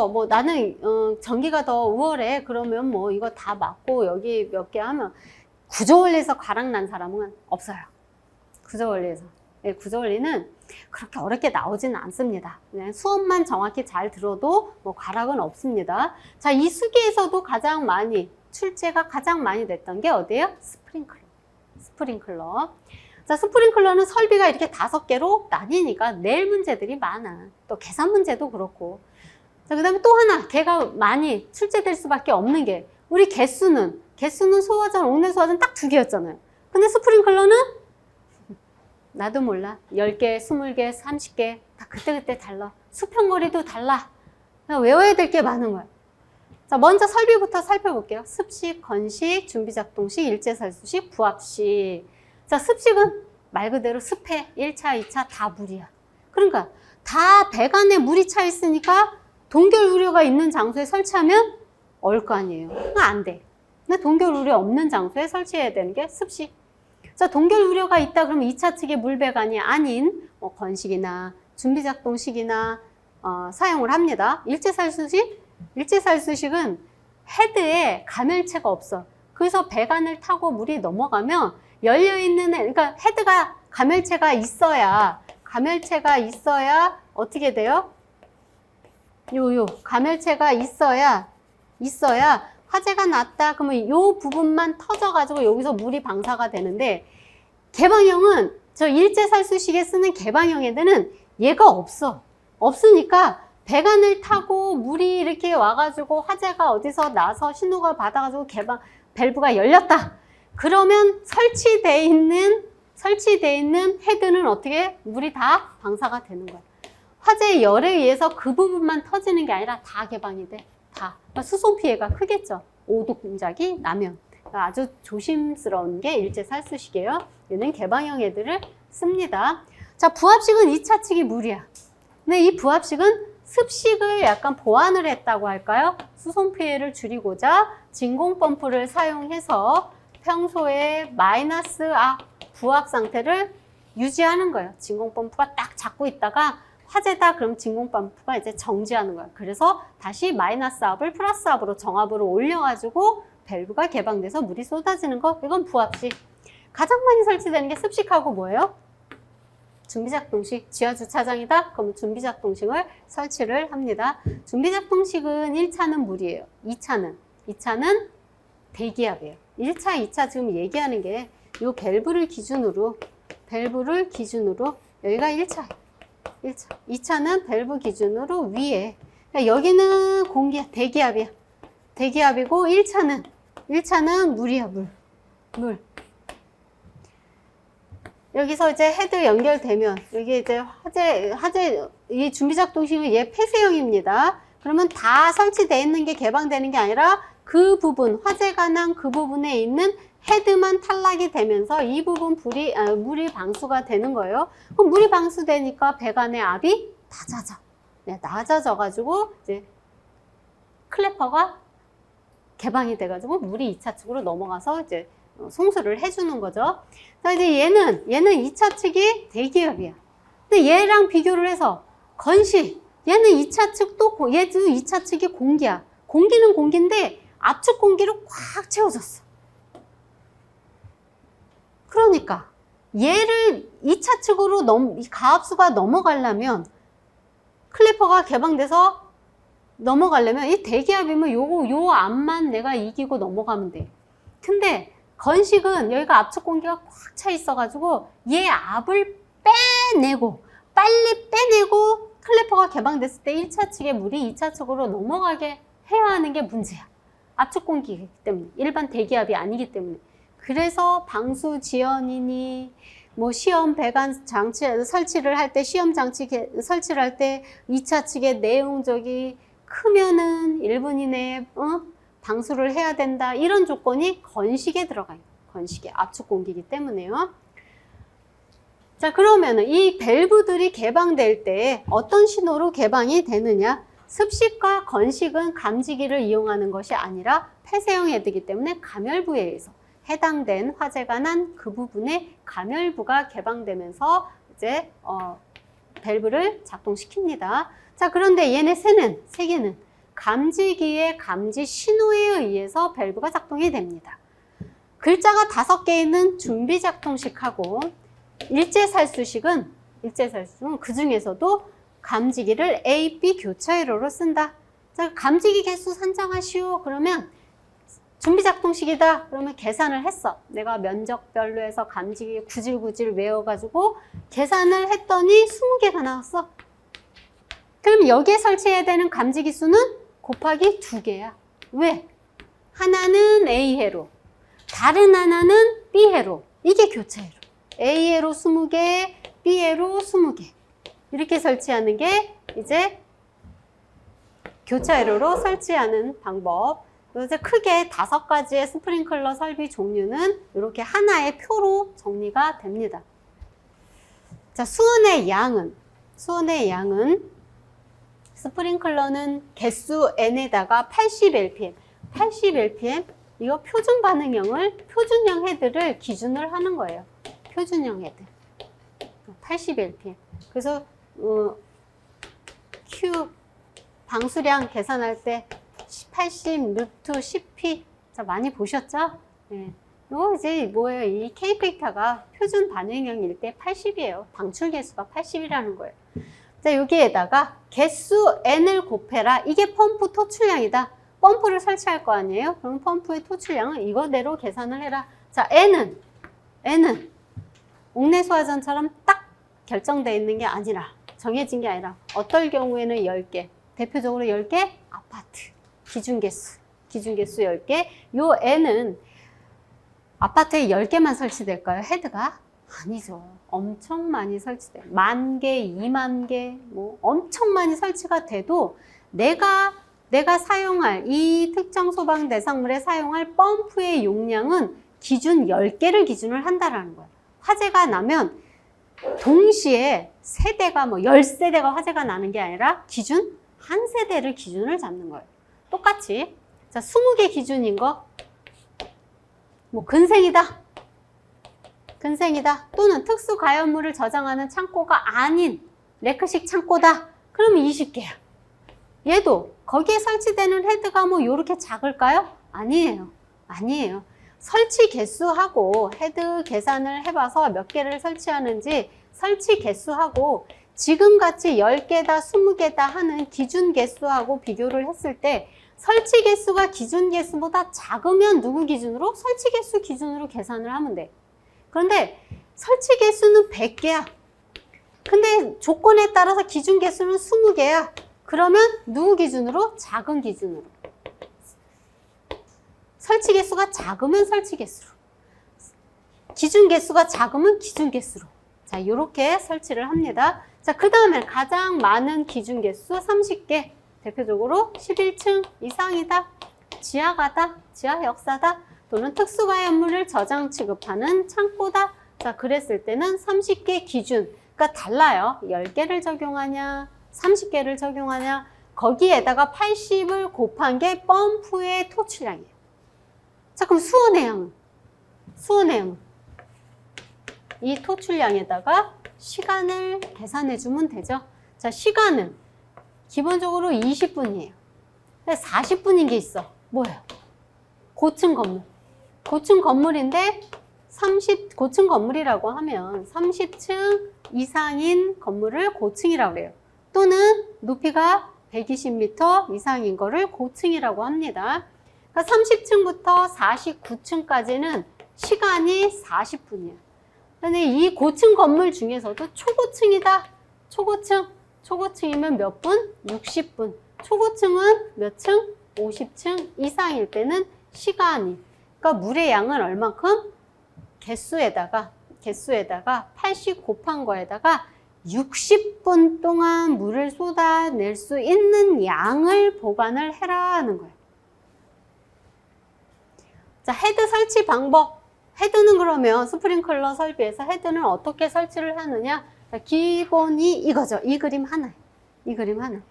뭐 나는 전기가 더 우월해. 그러면 뭐 이거 다 맞고 여기 몇 개 하면 구조원리에서 과락난 사람은 없어요. 구조원리에서. 네, 구조원리는 그렇게 어렵게 나오지는 않습니다. 그냥 수업만 정확히 잘 들어도 뭐 과락은 없습니다. 자, 이 수기에서도 출제가 가장 많이 됐던 게 어디예요? 스프링클러. 자, 스프링클러는 설비가 이렇게 5개로 나뉘니까 낼 문제들이 많아. 또 계산 문제도 그렇고. 자, 그 다음에 또 하나, 걔가 많이 출제될 수밖에 없는 게, 우리 개수는 소화전, 옥내 소화전 딱 2개였잖아요. 근데 스프링클러는 나도 몰라. 10개, 20개, 30개 다 그때그때 달라. 수평거리도 달라. 외워야 될 게 많은 거야. 자, 먼저 설비부터 살펴볼게요. 습식, 건식, 준비작동식, 일제살수식, 부합식. 자, 습식은 말 그대로 습해. 1차, 2차 다 물이야. 그러니까 다 배관에 물이 차 있으니까 동결 우려가 있는 장소에 설치하면 얼 거 아니에요. 안 돼. 근데 동결 우려 없는 장소에 설치해야 되는 게 습식. 자, 동결 우려가 있다 그러면 2차 측의 물배관이 아닌 뭐 건식이나 준비작동식이나 사용을 합니다. 일제살수식은 헤드에 가멸체가 없어. 그래서 배관을 타고 물이 넘어가면 열려있는, 그러니까 헤드가 가멸체가 있어야 어떻게 돼요? 가멸체가 있어야 화재가 났다 그러면 요 부분만 터져가지고 여기서 물이 방사가 되는데, 개방형은 저 일제살수식에 쓰는 개방형 헤드는 얘가 없으니까 배관을 타고 물이 이렇게 와가지고 화재가 어디서 나서 신호가 받아가지고 밸브가 열렸다. 그러면 설치되어 있는 헤드는 어떻게 물이 다 방사가 되는 거야. 화재의 열에 의해서 그 부분만 터지는 게 아니라 다 개방이 돼. 다. 수송 피해가 크겠죠. 오독 동작이 나면. 아주 조심스러운 게 일제살수식이에요. 얘는 개방형 헤드를 씁니다. 자, 부합식은 2차 측이 물이야. 근데 이 부합식은 습식을 약간 보완을 했다고 할까요? 수송 피해를 줄이고자 진공 펌프를 사용해서 평소에 부합 상태를 유지하는 거예요. 진공펌프가 딱 잡고 있다가 화재다 그럼 진공펌프가 이제 정지하는 거야. 그래서 다시 마이너스 압을 플러스 압으로 정압으로 올려가지고 밸브가 개방돼서 물이 쏟아지는 거. 이건 부압식. 가장 많이 설치되는 게 습식하고 뭐예요? 준비작동식. 지하주차장이다? 그럼 준비작동식을 설치를 합니다. 준비작동식은 1차는 물이에요. 2차는 대기압이에요. 1차, 2차 지금 얘기하는 게 이 밸브를 기준으로 여기가 1차. 2차는 밸브 기준으로 위에. 그러니까 여기는 공기, 대기압이야. 대기압이고 1차는 물이야, 물. 여기서 이제 헤드 연결되면 여기 이제 화재 이 준비작동식은 얘 폐쇄형입니다. 그러면 다 설치되어 있는 게 개방되는 게 아니라 그 부분, 화재가 난 그 부분에 있는 헤드만 탈락이 되면서 이 부분 물이 방수가 되는 거예요. 그럼 물이 방수되니까 배관의 압이 낮아져. 네, 낮아져가지고 이제 클래퍼가 개방이 돼가지고 물이 2차 측으로 넘어가서 이제 송수를 해주는 거죠. 자, 이제 얘는 2차 측이 대기압이야. 근데 얘랑 비교를 해서 건식, 얘는 2차 측도, 얘도 2차 측이 공기야. 공기는 공기인데 압축 공기로 꽉 채워졌어. 그러니까 얘를 2차 측으로 가압수가 넘어가려면 클래퍼가 개방돼서 넘어가려면 이 대기압이면 요 압만 내가 이기고 넘어가면 돼. 근데 건식은 여기가 압축 공기가 꽉 차 있어가지고 얘 압을 빨리 빼내고 클래퍼가 개방됐을 때 1차 측의 물이 2차 측으로 넘어가게 해야 하는 게 문제야. 압축 공기이기 때문에. 일반 대기압이 아니기 때문에. 그래서 방수 지연이니 뭐 시험 배관 장치 설치를 할 때 시험 장치 설치를 할 때 2차 측의 내용적이 크면은 1분 이내에 방수를 해야 된다. 이런 조건이 건식에 들어가요. 건식에 압축 공기이기 때문에요. 자, 그러면은 이 밸브들이 개방될 때 어떤 신호로 개방이 되느냐? 습식과 건식은 감지기를 이용하는 것이 아니라 폐쇄형 헤드이기 때문에 가멸부에 의해서 해당된 화재가 난 그 부분에 가멸부가 개방되면서 이제 밸브를 작동시킵니다. 자, 그런데 얘네 세 개는 감지기의 감지 신호에 의해서 밸브가 작동이 됩니다. 글자가 5개 있는 준비작동식하고 일제살수식은 그 중에서도 감지기를 A, B 교차회로로 쓴다. 자, 감지기 개수 산정하시오. 그러면 준비작동식이다. 그러면 계산을 했어. 내가 면적별로 해서 감지기 구질구질 외워가지고 계산을 했더니 20개가 나왔어. 그럼 여기에 설치해야 되는 감지기 수는 곱하기 2개야. 왜? 하나는 A회로, 다른 하나는 B회로. 이게 교차회로. A회로 20개, B회로 20개. 이렇게 설치하는 게 이제 교차회로로 설치하는 방법. 그래서 크게 5가지의 스프링클러 설비 종류는 이렇게 하나의 표로 정리가 됩니다. 자, 수온의 양은 스프링클러는 개수 N에다가 80 LPM 이거 표준 반응형을 표준형 헤드를 기준을 하는 거예요. 표준형 헤드 80 LPM. 그래서 Q 방수량 계산할 때 80 루트 10P. 자, 많이 보셨죠? 네. 이거 이제 뭐예요? 이 K 벡터가 표준 반응형일 때 80이에요. 방출 개수가 80이라는 거예요. 자, 여기에다가 개수 N을 곱해라. 이게 펌프 토출량이다. 펌프를 설치할 거 아니에요? 그럼 펌프의 토출량은 이거대로 계산을 해라. 자, N은 옥내수화전처럼 딱 결정되어 있는 게 아니라, 정해진 게 아니라 어떨 경우에는 10개, 대표적으로 10개 아파트 기준개수 10개. 요 N은 아파트에 10개만 설치될까요? 헤드가? 아니죠. 엄청 많이 설치돼요. 10,000개, 20,000개, 뭐 엄청 많이 설치가 돼도 내가 사용할 이 특정 소방 대상물에 사용할 펌프의 용량은 기준 10개를 기준을 한다라는 거예요. 화재가 나면 동시에 세대가 10세대가 화재가 나는 게 아니라 기준 한 세대를 기준을 잡는 거예요. 똑같이. 자, 20개 기준인 거. 뭐 근생이다. 근생이다. 또는 특수 가연물을 저장하는 창고가 아닌 레크식 창고다. 그러면 20개야. 얘도 거기에 설치되는 헤드가 뭐 이렇게 작을까요? 아니에요. 아니에요. 설치 개수하고 헤드 계산을 해봐서 몇 개를 설치하는지 설치 개수하고 지금같이 10개다 20개다 하는 기준 개수하고 비교를 했을 때 설치 개수가 기준 개수보다 작으면 누구 기준으로? 설치 개수 기준으로 계산을 하면 돼. 그런데 설치 개수는 100개야. 근데 조건에 따라서 기준 개수는 20개야. 그러면 누구 기준으로? 작은 기준으로. 설치 개수가 작으면 설치 개수로. 기준 개수가 작으면 기준 개수로. 자, 이렇게 설치를 합니다. 자, 그 다음에 가장 많은 기준 개수 30개. 대표적으로 11층 이상이다. 지하가다. 지하 역사다. 또는 특수가연물을 저장 취급하는 창고다. 자, 그랬을 때는 30개 기준. 그러니까 달라요. 10개를 적용하냐, 30개를 적용하냐. 거기에다가 80을 곱한 게 펌프의 토출량이에요. 자, 그럼 수온의 양은? 수온의 양은? 이 토출량에다가 시간을 계산해 주면 되죠. 자, 시간은 기본적으로 20분이에요. 근데 40분인 게 있어. 뭐예요? 고층 건물. 고층 건물인데 고층 건물이라고 하면 30층 이상인 건물을 고층이라고 그래요. 또는 높이가 120m 이상인 거를 고층이라고 합니다. 그러니까 30층부터 49층까지는 시간이 40분이야. 근데 이 고층 건물 중에서도 초고층이다. 초고층. 초고층이면 몇 분? 60분. 초고층은 몇 층? 50층 이상일 때는 시간이. 그러니까 물의 양은 얼만큼? 개수에다가 80 곱한 거에다가 60분 동안 물을 쏟아낼 수 있는 양을 보관을 해라 하는 거예요. 자, 헤드 설치 방법. 헤드는 그러면 스프링클러 설비에서 헤드는 어떻게 설치를 하느냐? 자, 기본이 이거죠. 이 그림 하나. 이 그림 하나.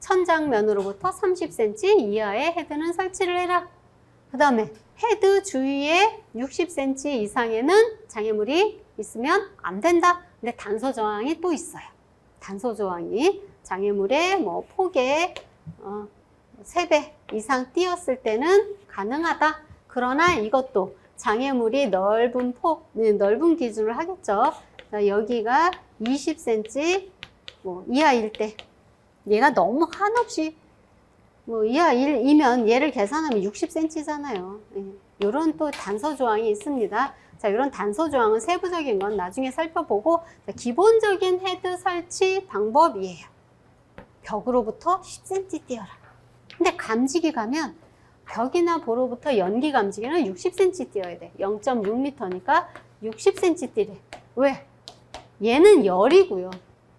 천장면으로부터 30cm 이하의 헤드는 설치를 해라. 그 다음에 헤드 주위에 60cm 이상에는 장애물이 있으면 안 된다. 근데 단서 조항이 또 있어요. 단서 조항이 장애물의 뭐 폭에 3배 이상 띄었을 때는 가능하다. 그러나 이것도 장애물이 넓은 폭, 넓은 기준을 하겠죠. 자, 여기가 20cm 이하일 때 얘가 너무 한없이 이하 1이면 얘를 계산하면 60cm잖아요. 이런 또 단서 조항이 있습니다. 자, 이런 단서 조항은 세부적인 건 나중에 살펴보고, 자, 기본적인 헤드 설치 방법이에요. 벽으로부터 10cm 띄어라. 근데 감지기 가면 벽이나 보로부터 연기 감지기는 60cm 띄어야 돼. 0.6m니까 60cm 띄래. 왜? 얘는 열이고요.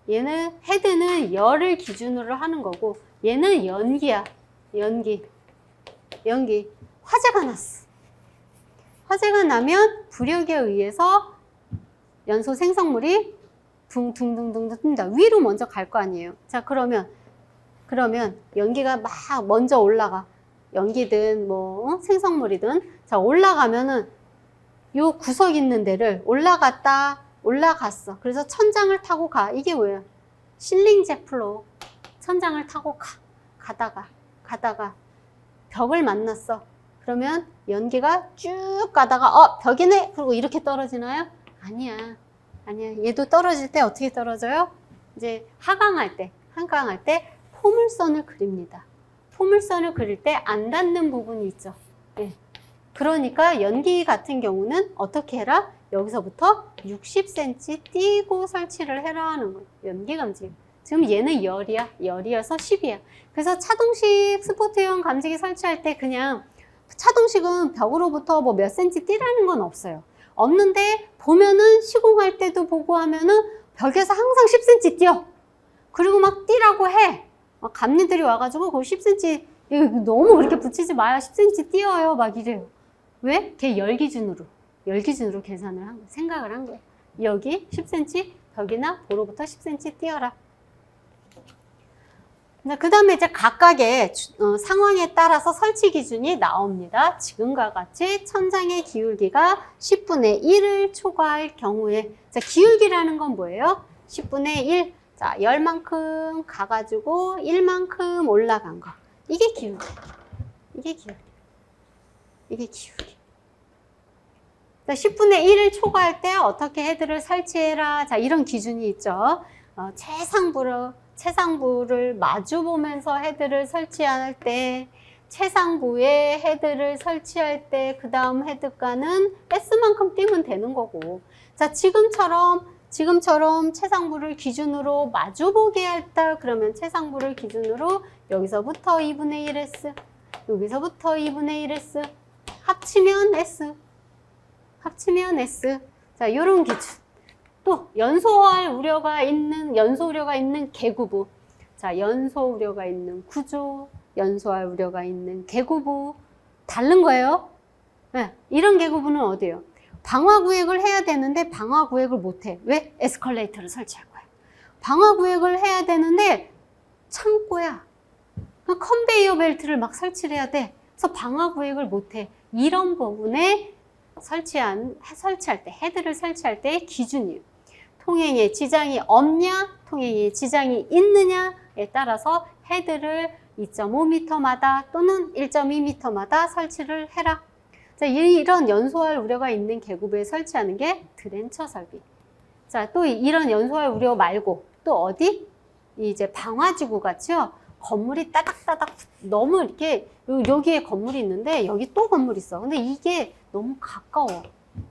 얘는 헤드는 열을 기준으로 하는 거고, 얘는 연기야. 연기. 화재가 났어. 화재가 나면 부력에 의해서 연소 생성물이 둥둥둥둥 뜬다. 위로 먼저 갈 거 아니에요. 자, 그러면 연기가 막 먼저 올라가. 연기든 생성물이든. 자, 올라가면은 요 구석 있는 데를 올라갔어. 그래서 천장을 타고 가. 이게 뭐예요? 실링 잭플로 천장을 타고 가다가 벽을 만났어. 그러면 연기가 쭉 가다가 벽이네. 그리고 이렇게 떨어지나요? 아니야. 얘도 떨어질 때 어떻게 떨어져요? 이제 하강할 때 포물선을 그립니다. 포물선을 그릴 때 안 닿는 부분이 있죠. 네. 그러니까 연기 같은 경우는 어떻게 해라? 여기서부터 60cm 띄고 설치를 해라 하는 거예요. 연기 감지기. 지금 얘는 열이어서 10이야. 그래서 차동식 스포트용 감지기 설치할 때 그냥 차동식은 벽으로부터 몇 센치 띄라는 건 없어요. 없는데 보면은 시공할 때도 보고 하면은 벽에서 항상 10cm 띄어. 그리고 막 띄라고 해. 막 감리들이 와가지고 그 10cm 너무 그렇게 붙이지 마요. 10cm 띄어요. 막 이래요. 왜? 걔 열 기준으로 계산을 한 거예요. 생각을 한 거예요. 여기 10cm 벽이나 보로부터 10cm 띄어라. 그 다음에 이제 각각의 상황에 따라서 설치 기준이 나옵니다. 지금과 같이 천장의 기울기가 10분의 1을 초과할 경우에, 자, 기울기라는 건 뭐예요? 10분의 1. 자, 열만큼 가가지고 1만큼 올라간 거. 이게 기울기. 이게 기울기. 이게 기울기. 자, 10분의 1을 초과할 때 어떻게 헤드를 설치해라. 자, 이런 기준이 있죠. 최상부를 마주 보면서 헤드를 설치할 때, 최상부에 헤드를 설치할 때, 그 다음 헤드가는 S만큼 띄면 되는 거고. 자, 지금처럼 최상부를 기준으로 마주보게 했다. 그러면 최상부를 기준으로 여기서부터 2분의 1S, 여기서부터 2분의 1S, 합치면 S. 합치면 S. 자, 요런 기준. 또 연소할 우려가 있는 계구부. 자, 연소 우려가 있는 구조, 연소할 우려가 있는 계구부. 다른 거예요. 네, 이런 계구부는 어디예요? 방화 구획을 해야 되는데 방화 구획을 못 해. 왜? 에스컬레이터를 설치할 거야. 방화 구획을 해야 되는데 창고야. 컨베이어 벨트를 막 설치를 해야 돼. 그래서 방화 구획을 못 해. 이런 부분에 설치할 때, 헤드를 설치할 때의 기준이에요. 통행에 지장이 없냐, 통행에 지장이 있느냐에 따라서 헤드를 2.5m마다 또는 1.2m마다 설치를 해라. 자, 이런 연소할 우려가 있는 계급에 설치하는 게 드렌처 설비. 자, 또 이런 연소할 우려 말고 또 어디? 이제 방화지구 같이요. 건물이 따닥따닥 너무 이렇게 여기에 건물이 있는데 여기 또 건물이 있어. 근데 이게 너무 가까워.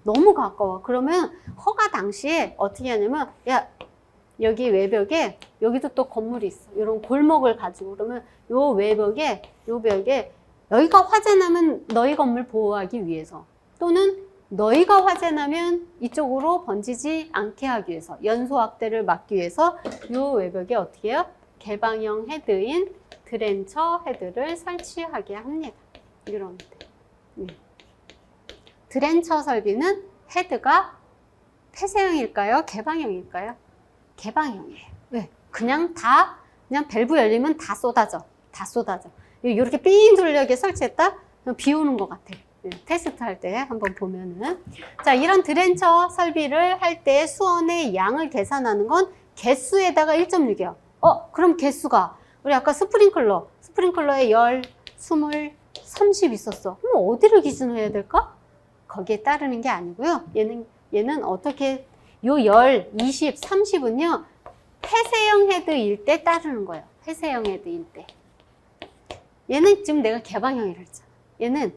너무 가까워. 그러면 허가 당시에 어떻게 하냐면, 야, 여기 외벽에 여기도 또 건물이 있어. 이런 골목을 가지고 그러면 요 외벽에 요 벽에 여기가 화재 나면 너희 건물 보호하기 위해서, 또는 너희가 화재 나면 이쪽으로 번지지 않게 하기 위해서, 연소 확대를 막기 위해서 요 외벽에 어떻게 해요? 개방형 헤드인 드렌처 헤드를 설치하게 합니다. 이런 네. 드렌처 설비는 헤드가 폐쇄형일까요? 개방형일까요? 개방형이에요. 왜? 그냥 밸브 열리면 다 쏟아져. 다 쏟아져. 이렇게 삥 둘려게 설치했다? 비 오는 것 같아. 테스트 할 때 한번 보면은. 자, 이런 드렌처 설비를 할 때 수원의 양을 계산하는 건 개수에다가 1.6이요. 그럼 개수가, 우리 아까 스프링클러에 10, 20, 30 있었어. 그럼 어디를 기준으로 해야 될까? 거기에 따르는 게 아니고요. 얘는 어떻게, 요 10, 20, 30은요, 폐쇄형 헤드일 때 따르는 거예요. 폐쇄형 헤드일 때. 얘는 지금 내가 개방형이라 했잖아. 얘는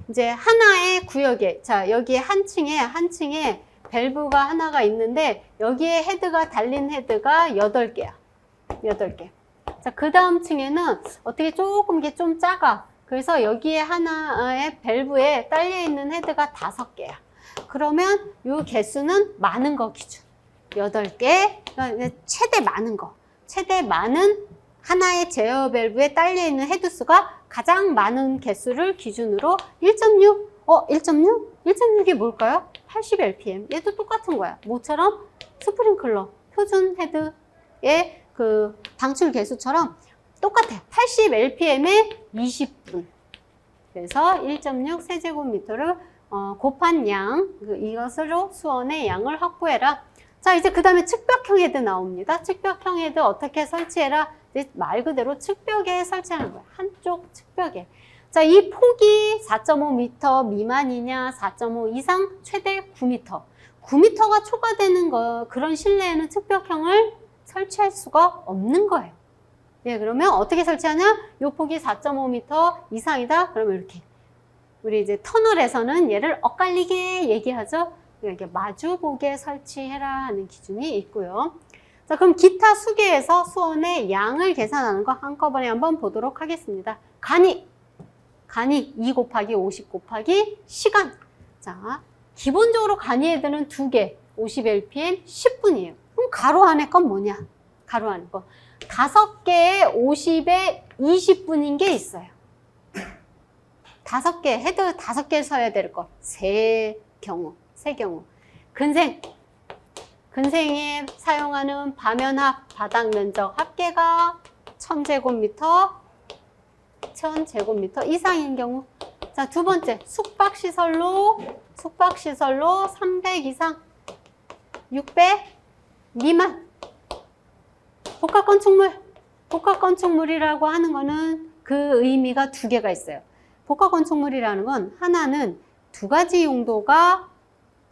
이제 하나의 구역에, 자, 여기에 한 층에 밸브가 하나가 있는데, 여기에 헤드가 달린 헤드가 8개야. 8개. 자, 그 다음 층에는 어떻게 조금 이게 좀 작아. 그래서 여기에 하나의 밸브에 딸려있는 헤드가 5개야. 그러면 요 개수는 많은 거 기준. 8개. 그러니까 최대 많은 거. 최대 많은 하나의 제어 밸브에 딸려있는 헤드 수가 가장 많은 개수를 기준으로 1.6. 1.6? 1.6이 뭘까요? 80rpm. 얘도 똑같은 거야. 뭐처럼? 스프링클러. 표준 헤드의 그 방출 개수처럼 똑같아. 80rpm에 20분. 그래서 1.6 세제곱미터를 곱한 양, 이것으로 수원의 양을 확보해라. 자, 이제 그 다음에 측벽형 헤드 나옵니다. 측벽형 헤드 어떻게 설치해라? 이제 말 그대로 측벽에 설치하는 거야. 한쪽 측벽에. 자, 이 폭이 4.5m 미만이냐, 4.5 이상, 최대 9m. 9m가 초과되는 그런 실내에는 측벽형을 설치할 수가 없는 거예요. 예, 그러면 어떻게 설치하냐? 요 폭이 4.5m 이상이다. 그러면 이렇게. 우리 이제 터널에서는 얘를 엇갈리게 얘기하죠. 이렇게 마주보게 설치해라 하는 기준이 있고요. 자, 그럼 기타 수계에서 수원의 양을 계산하는 거 한꺼번에 한번 보도록 하겠습니다. 간이 2 곱하기 50 곱하기 시간. 자, 기본적으로 간이 애들은 2개, 50rpm 10분이에요. 그럼 가로 안에 건 뭐냐? 가로 안에 거. 5개에 50에 20분인 게 있어요. 5개, 헤드 5개 써야 될 거. 세 경우. 근생에 사용하는 바면합 바닥 면적 합계가 1000제곱미터 이상인 경우. 자, 두 번째, 숙박시설로 300 이상, 600 미만. 복합건축물이라고 하는 거는 그 의미가 두 개가 있어요. 복합건축물이라는 건 하나는 두 가지 용도가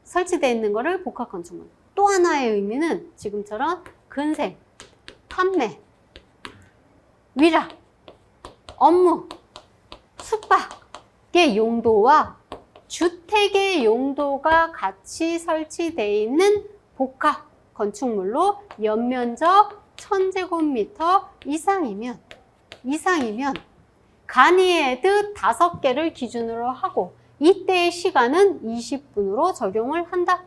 설치되어 있는 거를 복합건축물. 또 하나의 의미는 지금처럼 근생, 판매, 위락, 업무, 숙박의 용도와 주택의 용도가 같이 설치되어 있는 복합 건축물로 연면적 1000제곱미터 이상이면 간이헤드 5개를 기준으로 하고 이때의 시간은 20분으로 적용을 한다.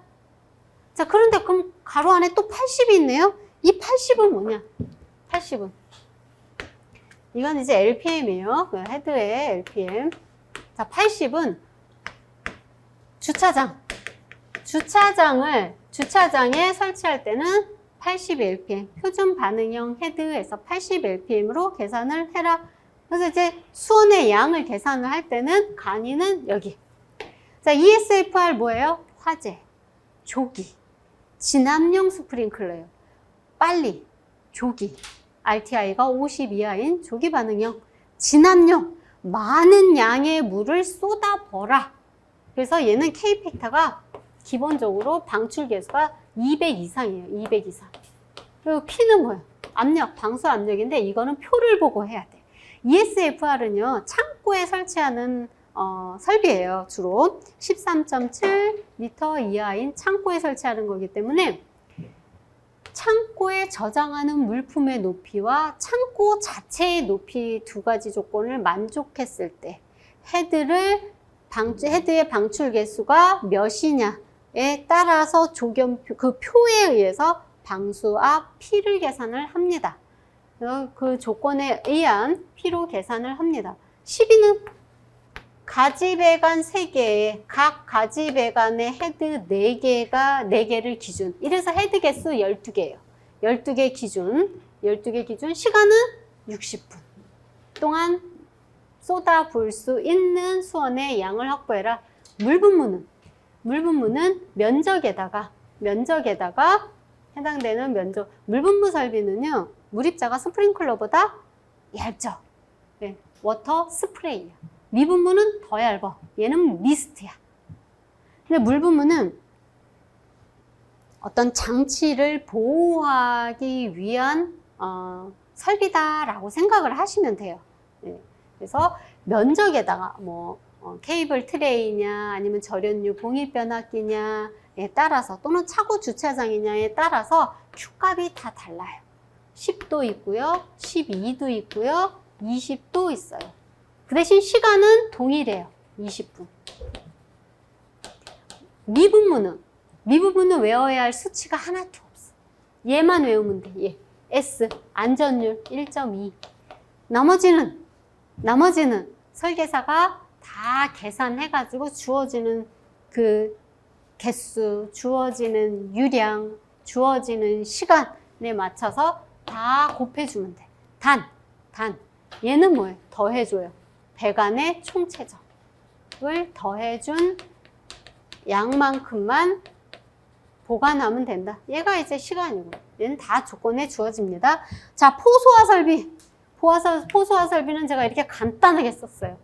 자, 그런데 그럼 가로 안에 또 80이 있네요. 이 80은 뭐냐? 80은 이건 이제 LPM이에요. 그 헤드의 LPM. 자, 80은 주차장에 설치할 때는 80 LPM, 표준 반응형 헤드에서 80 LPM으로 계산을 해라. 그래서 이제 수온의 양을 계산을 할 때는 간이는 여기. 자, ESFR 뭐예요? 화재, 조기, 진압용 스프링클러예요. 빨리, 조기, RTI가 50 이하인 조기 반응형, 진압용, 많은 양의 물을 쏟아버라. 그래서 얘는 K팩터가 기본적으로 방출 계수가 200 이상이에요. 200 이상. 그리고 P는 뭐예요? 압력, 방수 압력인데 이거는 표를 보고 해야 돼. ESFR은요, 창고에 설치하는 설비예요. 주로 13.7m 이하인 창고에 설치하는 거기 때문에 창고에 저장하는 물품의 높이와 창고 자체의 높이 두 가지 조건을 만족했을 때 헤드의 방출 개수가 몇이냐에 따라서 그 표에 의해서 방수압 P를 계산을 합니다. 그 조건에 의한 P로 계산을 합니다. 12는 가지배관 3개에 각 가지배관의 헤드 4개를 기준. 이래서 헤드 개수 12개예요. 12개 기준. 시간은 60분 동안 쏟아부을 수 있는 수온의 양을 확보해라. 물분무는 면적에다가 해당되는 면적. 물분무 설비는요, 물입자가 스프링클러보다 얇죠. 네, 워터 스프레이야. 미분무는 더 얇아. 얘는 미스트야. 근데 물분무는 어떤 장치를 보호하기 위한 설비다라고 생각을 하시면 돼요. 네. 그래서 면적에다가 케이블 트레이냐 아니면 절연유 봉입 변압기냐에 따라서 또는 차고 주차장이냐에 따라서 Q값이 다 달라요. 10도 있고요, 12도 있고요, 20도 있어요. 그 대신 시간은 동일해요. 20분. 미분무는 외워야 할 수치가 하나도 없어. 얘만 외우면 돼. 얘. S, 안전율 1.2. 나머지는 설계사가 다 계산해가지고 주어지는 그 개수, 주어지는 유량, 주어지는 시간에 맞춰서 다 곱해주면 돼. 단. 얘는 뭐예요? 더해줘요. 배관의 총체적을 더해준 양만큼만 보관하면 된다. 얘가 이제 시간이고, 얘는 다 조건에 주어집니다. 자, 포소화 설비. 포소화 설비는 제가 이렇게 간단하게 썼어요.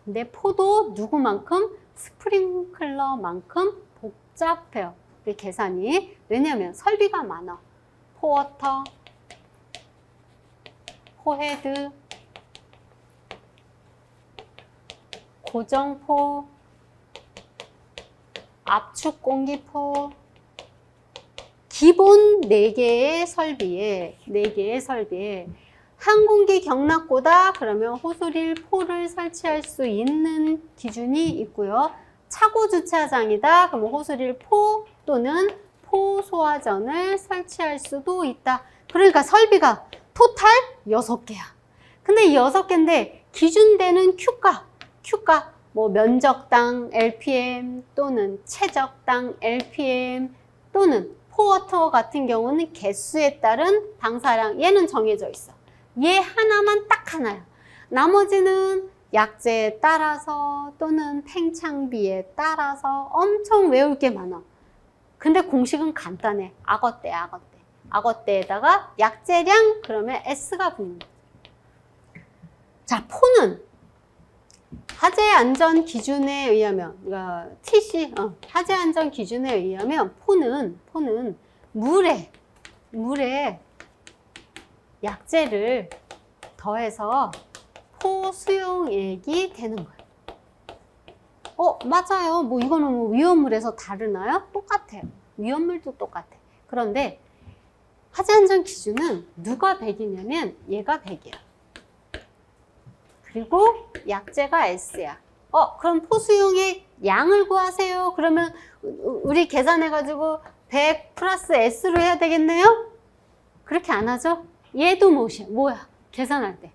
근데 포도 누구만큼? 스프링클러만큼 복잡해요. 그 계산이. 왜냐면 설비가 많아. 포워터, 포헤드, 고정포, 압축 공기포, 기본 4개의 설비에 항공기 경락고다 그러면 호소릴 포를 설치할 수 있는 기준이 있고요. 차고 주차장이다 그러면 호소릴 포 또는 포 소화전을 설치할 수도 있다. 그러니까 설비가 토탈 6개야. 근데 이 6개인데 기준되는 Q가 면적당 LPM 또는 최적당 LPM 또는 포워터 같은 경우는 개수에 따른 방사량, 얘는 정해져 있어. 얘 하나만 딱 하나야. 나머지는 약제에 따라서 또는 팽창비에 따라서 엄청 외울 게 많아. 근데 공식은 간단해. 악어떼, 악어떼. 악어떼에다가 약제량 그러면 S가 붙는 거죠. 자, 포는 화재 안전 기준에 의하면, 그러니까 TC, 화재 안전 기준에 의하면 포는 물에 약제를 더해서 포 수용액이 되는 거예요. 맞아요. 뭐 이거는 뭐 위험물에서 다르나요? 똑같아요. 위험물도 똑같아. 그런데 화재 안전 기준은 누가 100이냐면 얘가 100이야. 그리고 약제가 S야. 그럼 포 수용액 양을 구하세요. 그러면 우리 계산해가지고 100 플러스 S로 해야 되겠네요? 그렇게 안 하죠? 얘도 뭐야? 계산할 때.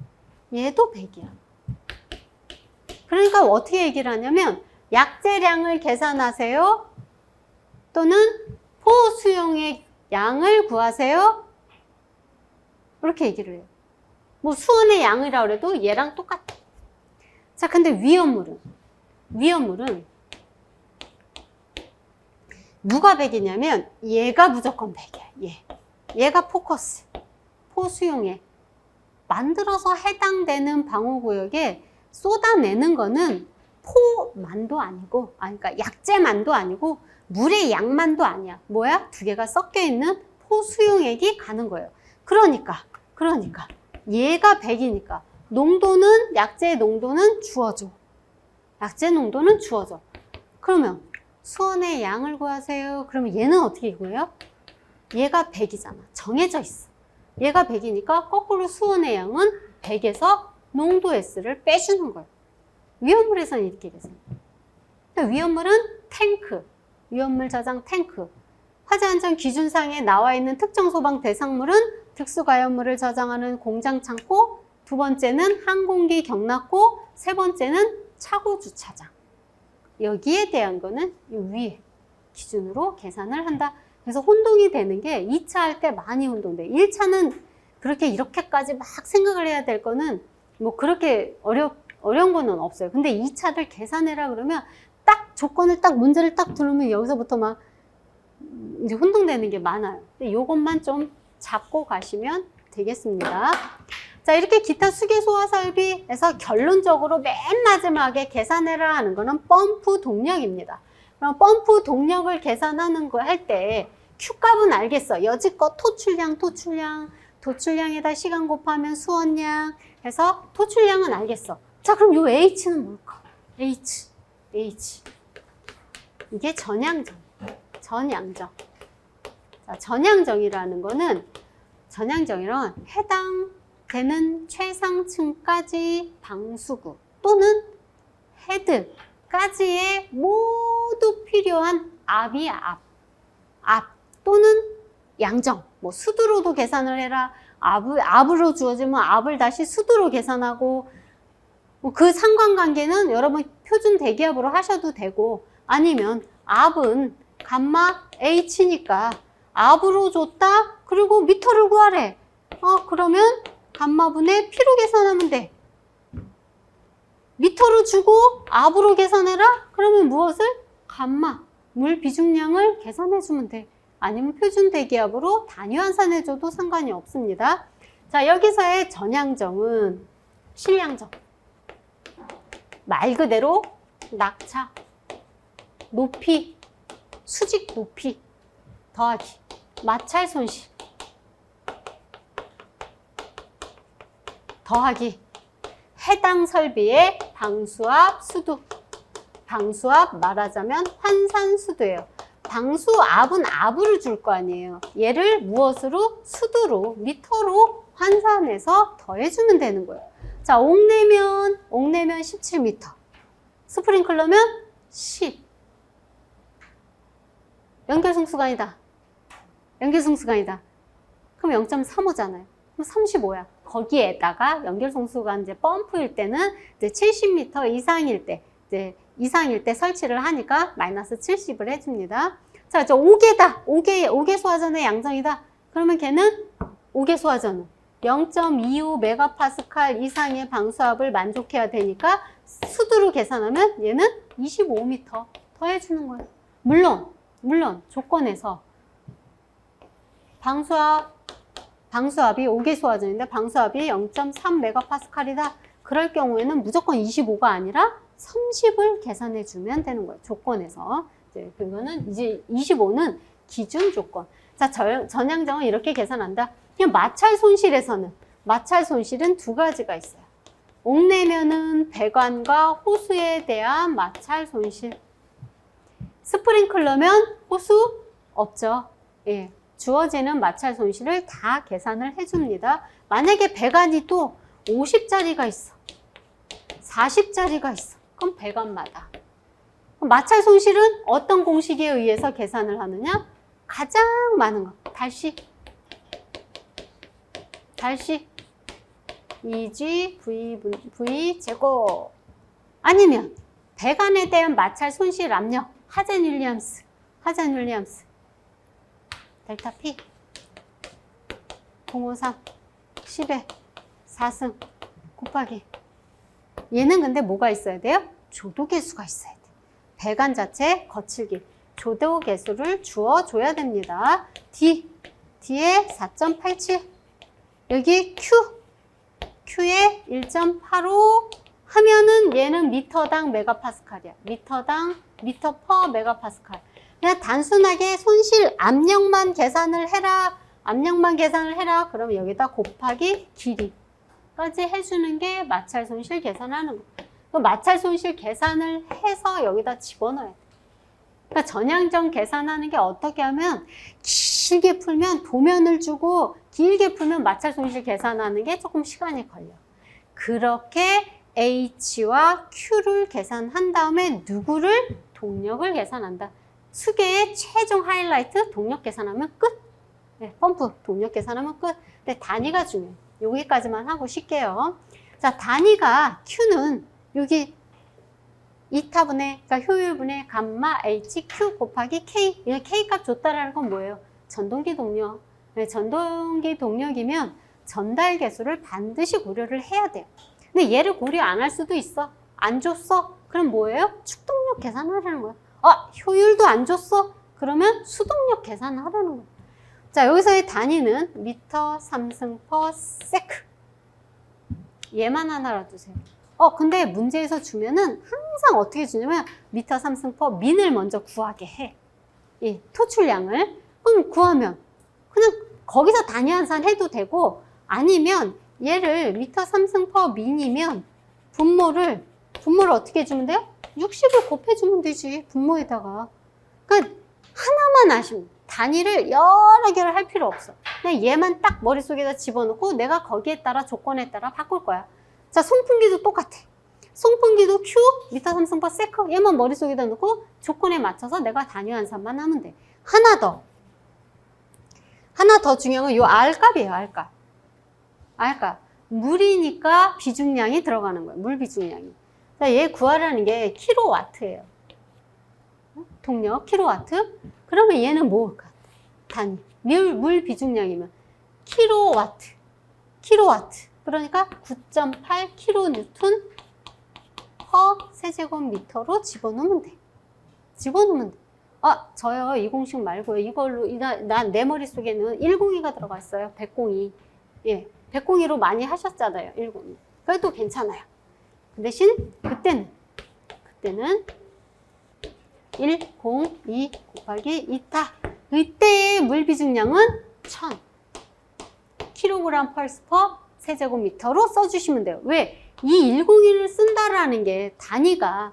얘도 100이야. 그러니까 어떻게 얘기를 하냐면 약제량을 계산하세요. 또는 포 수용액 양을 구하세요. 이렇게 얘기를 해요. 뭐 수온의 양이라고 해도 얘랑 똑같아. 자, 근데 위험물은 누가 100이냐면 얘가 무조건 100이야. 얘가 포커스. 포 수용액. 만들어서 해당되는 방호구역에 쏟아내는 거는 포만도 아니고, 그러니까 약제만도 아니고 물의 양만도 아니야. 뭐야? 두 개가 섞여 있는 포 수용액이 가는 거예요. 그러니까 얘가 100이니까 농도는, 약제의 농도는 주어져. 약제 농도는 주어져. 그러면 수온의 양을 구하세요. 그러면 얘는 어떻게 구해요? 얘가 100이잖아. 정해져 있어. 얘가 100이니까 거꾸로 수온의 양은 100에서 농도 S를 빼주는 거예요. 위험물에서는 이렇게 계산해요. 위험물은 탱크, 위험물 저장 탱크. 화재안전 기준상에 나와 있는 특정 소방 대상물은 특수가연물을 저장하는 공장 창고, 두 번째는 항공기 경납고, 세 번째는 차고 주차장. 여기에 대한 거는 이 위에 기준으로 계산을 한다. 그래서 혼동이 되는 게 2차 할 때 많이 혼동돼. 1차는 그렇게 이렇게까지 막 생각을 해야 될 거는 뭐 그렇게 어려운 거는 없어요. 근데 2차를 계산해라 그러면 딱 조건을 딱 문제를 딱 들으면 여기서부터 막 이제 혼동되는 게 많아요. 근데 요것만 좀 잡고 가시면 되겠습니다. 자, 이렇게 기타 수계 소화 설비에서 결론적으로 맨 마지막에 계산해라 하는 거는 펌프 동력입니다. 그럼 펌프 동력을 계산하는 거 할 때 Q값은 알겠어. 여지껏 도출량에다 시간 곱하면 수원량 해서 토출량은 알겠어. 자, 그럼 요 H는 뭘까? H. 이게 전향정. 자, 전향정이라는 거는 해당되는 최상층까지 방수구 또는 헤드까지의 모두 필요한 압이 압 또는 양정. 뭐 수두로도 계산을 해라. 압으로 주어지면 압을 다시 수두로 계산하고, 뭐 그 상관관계는 여러분 표준 대기압으로 하셔도 되고, 아니면 압은 감마 H니까 압으로 줬다. 그리고 미터를 구하래. 그러면 감마분의 P로 계산하면 돼. 미터로 주고 압으로 계산해라. 그러면 무엇을? 감마 물 비중량을 계산해 주면 돼. 아니면 표준 대기압으로 단위 환산해줘도 상관이 없습니다. 자, 여기서의 전향정은 실량정. 말 그대로 낙차, 높이, 수직 높이 더하기 마찰 손실 더하기 해당 설비의 방수압 수두. 방수압 말하자면 환산수두예요. 방수압은 압으로 줄 거 아니에요. 얘를 무엇으로? 수두로, 미터로 환산해서 더해주면 되는 거예요. 자, 옥내면 17m. 스프링클러면 10. 연결성수관이다. 그럼 0.35잖아요. 그럼 35야. 거기에다가 연결성수관 이제 펌프일 때는 이제 70m 이상일 때 설치를 하니까 마이너스 70을 해줍니다. 자, 5개다. 5개 소화전의 양정이다. 그러면 걔는 5개 소화전은 0.25 메가파스칼 이상의 방수압을 만족해야 되니까 수두로 계산하면 얘는 25m 더해주는 거예요. 물론 조건에서 방수압이 5개 소화전인데 방수압이 0.3 메가파스칼이다. 그럴 경우에는 무조건 25가 아니라 30을 계산해 주면 되는 거예요. 조건에서. 이제 그거는 이제 25는 기준 조건. 자, 전향정은 이렇게 계산한다. 그냥 마찰 손실에서는 마찰 손실은 두 가지가 있어요. 옥내면은 배관과 호수에 대한 마찰 손실. 스프링클러면 호수 없죠. 예. 주어지는 마찰 손실을 다 계산을 해줍니다. 만약에 배관이 또 50짜리가 있어. 40짜리가 있어. 그럼 배관마다. 마찰 손실은 어떤 공식에 의해서 계산을 하느냐? 가장 많은 거. 달시 2G V 제곱. 아니면 배관에 대한 마찰 손실 압력. 하젠-윌리엄스. 델타 P 053 10에 4승 곱하기. 얘는 근데 뭐가 있어야 돼요? 조도계수가 있어야 돼. 배관 자체 거칠기. 조도계수를 주어줘야 됩니다. D에 4.87. 여기 Q에 1.85 하면은 얘는 미터당 메가파스칼이야. 미터 퍼 메가파스칼. 그냥 단순하게 손실 압력만 계산을 해라. 그럼 여기다 곱하기 길이까지 해주는 게 마찰 손실 계산하는 거. 그 마찰 손실 계산을 해서 여기다 집어넣어야 돼. 그러니까 전향정 계산하는 게 어떻게 하면 길게 풀면 도면을 주고 길게 풀면 마찰 손실 계산하는 게 조금 시간이 걸려. 그렇게 H와 Q를 계산한 다음에 누구를? 동력을 계산한다. 수계의 최종 하이라이트 동력 계산하면 끝. 네, 펌프 동력 계산하면 끝. 근데 단위가 중요해요. 여기까지만 하고 쉴게요. 자, 단위가 Q는 여기 이타분의, 그러니까 효율분의 감마 H Q 곱하기 K. 이 K 값 줬다라는 건 뭐예요? 전동기 동력. 네, 전동기 동력이면 전달 계수를 반드시 고려를 해야 돼요. 근데 얘를 고려 안 할 수도 있어. 안 줬어? 그럼 뭐예요? 축동력 계산하라는 거야. 효율도 안 줬어? 그러면 수동력 계산하라는 거야. 자, 여기서의 단위는 미터 3승 퍼 세크. 얘만 하나 알아두세요. 근데 문제에서 주면은 항상 어떻게 주냐면 미터 3승 퍼 민을 먼저 구하게 해. 이 토출량을. 그럼 구하면 그냥 거기서 단위 환산 해도 되고, 아니면 얘를 미터 3승 퍼 민이면 분모를 어떻게 해주면 돼요? 60을 곱해주면 되지, 분모에다가. 그러니까 하나만 아시면 단위를 여러 개를 할 필요 없어. 그냥 얘만 딱 머릿속에다 집어넣고 내가 거기에 따라 조건에 따라 바꿀 거야. 자, 송풍기도 똑같아. 송풍기도 Q, 미터 3승 퍼 세크. 얘만 머릿속에다 넣고 조건에 맞춰서 내가 단위 환산만 하면 돼. 하나 더 중요한 건 요 R값이에요, R값. 물이니까 비중량이 들어가는 거예요. 물 비중량이. 자, 얘 구하라는 게 킬로와트예요. 동력 킬로와트. 그러면 얘는 뭘까? 단위. 물 비중량이면 킬로와트. 그러니까 9.8 킬로뉴턴 퍼 세제곱미터로 집어넣으면 돼. 저요, 이 공식 말고요. 이걸로, 내 머릿속에는 102가 들어가 있어요. 102. 예. 102로 많이 하셨잖아요. 102. 그래도 괜찮아요. 그 대신, 그때는 102 곱하기 2타. 이때의 물 비중량은 1000 kg 펄스 퍼 세제곱미터로 써주시면 돼요. 왜? 이 101을 쓴다라는 게 단위가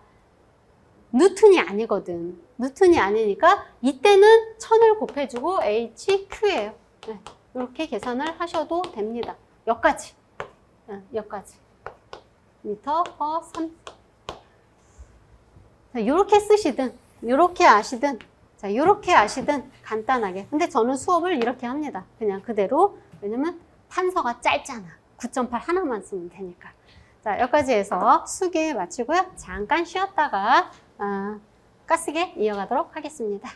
뉴턴이 아니거든. 뉴턴이 아니니까 이때는 1000을 곱해주고 HQ예요. 네, 이렇게 계산을 하셔도 됩니다. 여기까지. 미터 퍼 3. 이렇게 쓰시든, 이렇게 아시든, 자, 이렇게 아시든 간단하게. 근데 저는 수업을 이렇게 합니다. 그냥 그대로. 왜냐면 판서가 짧잖아. 9.8 하나만 쓰면 되니까. 자, 여기까지 해서 수계 마치고요. 잠깐 쉬었다가 가스계 이어가도록 하겠습니다.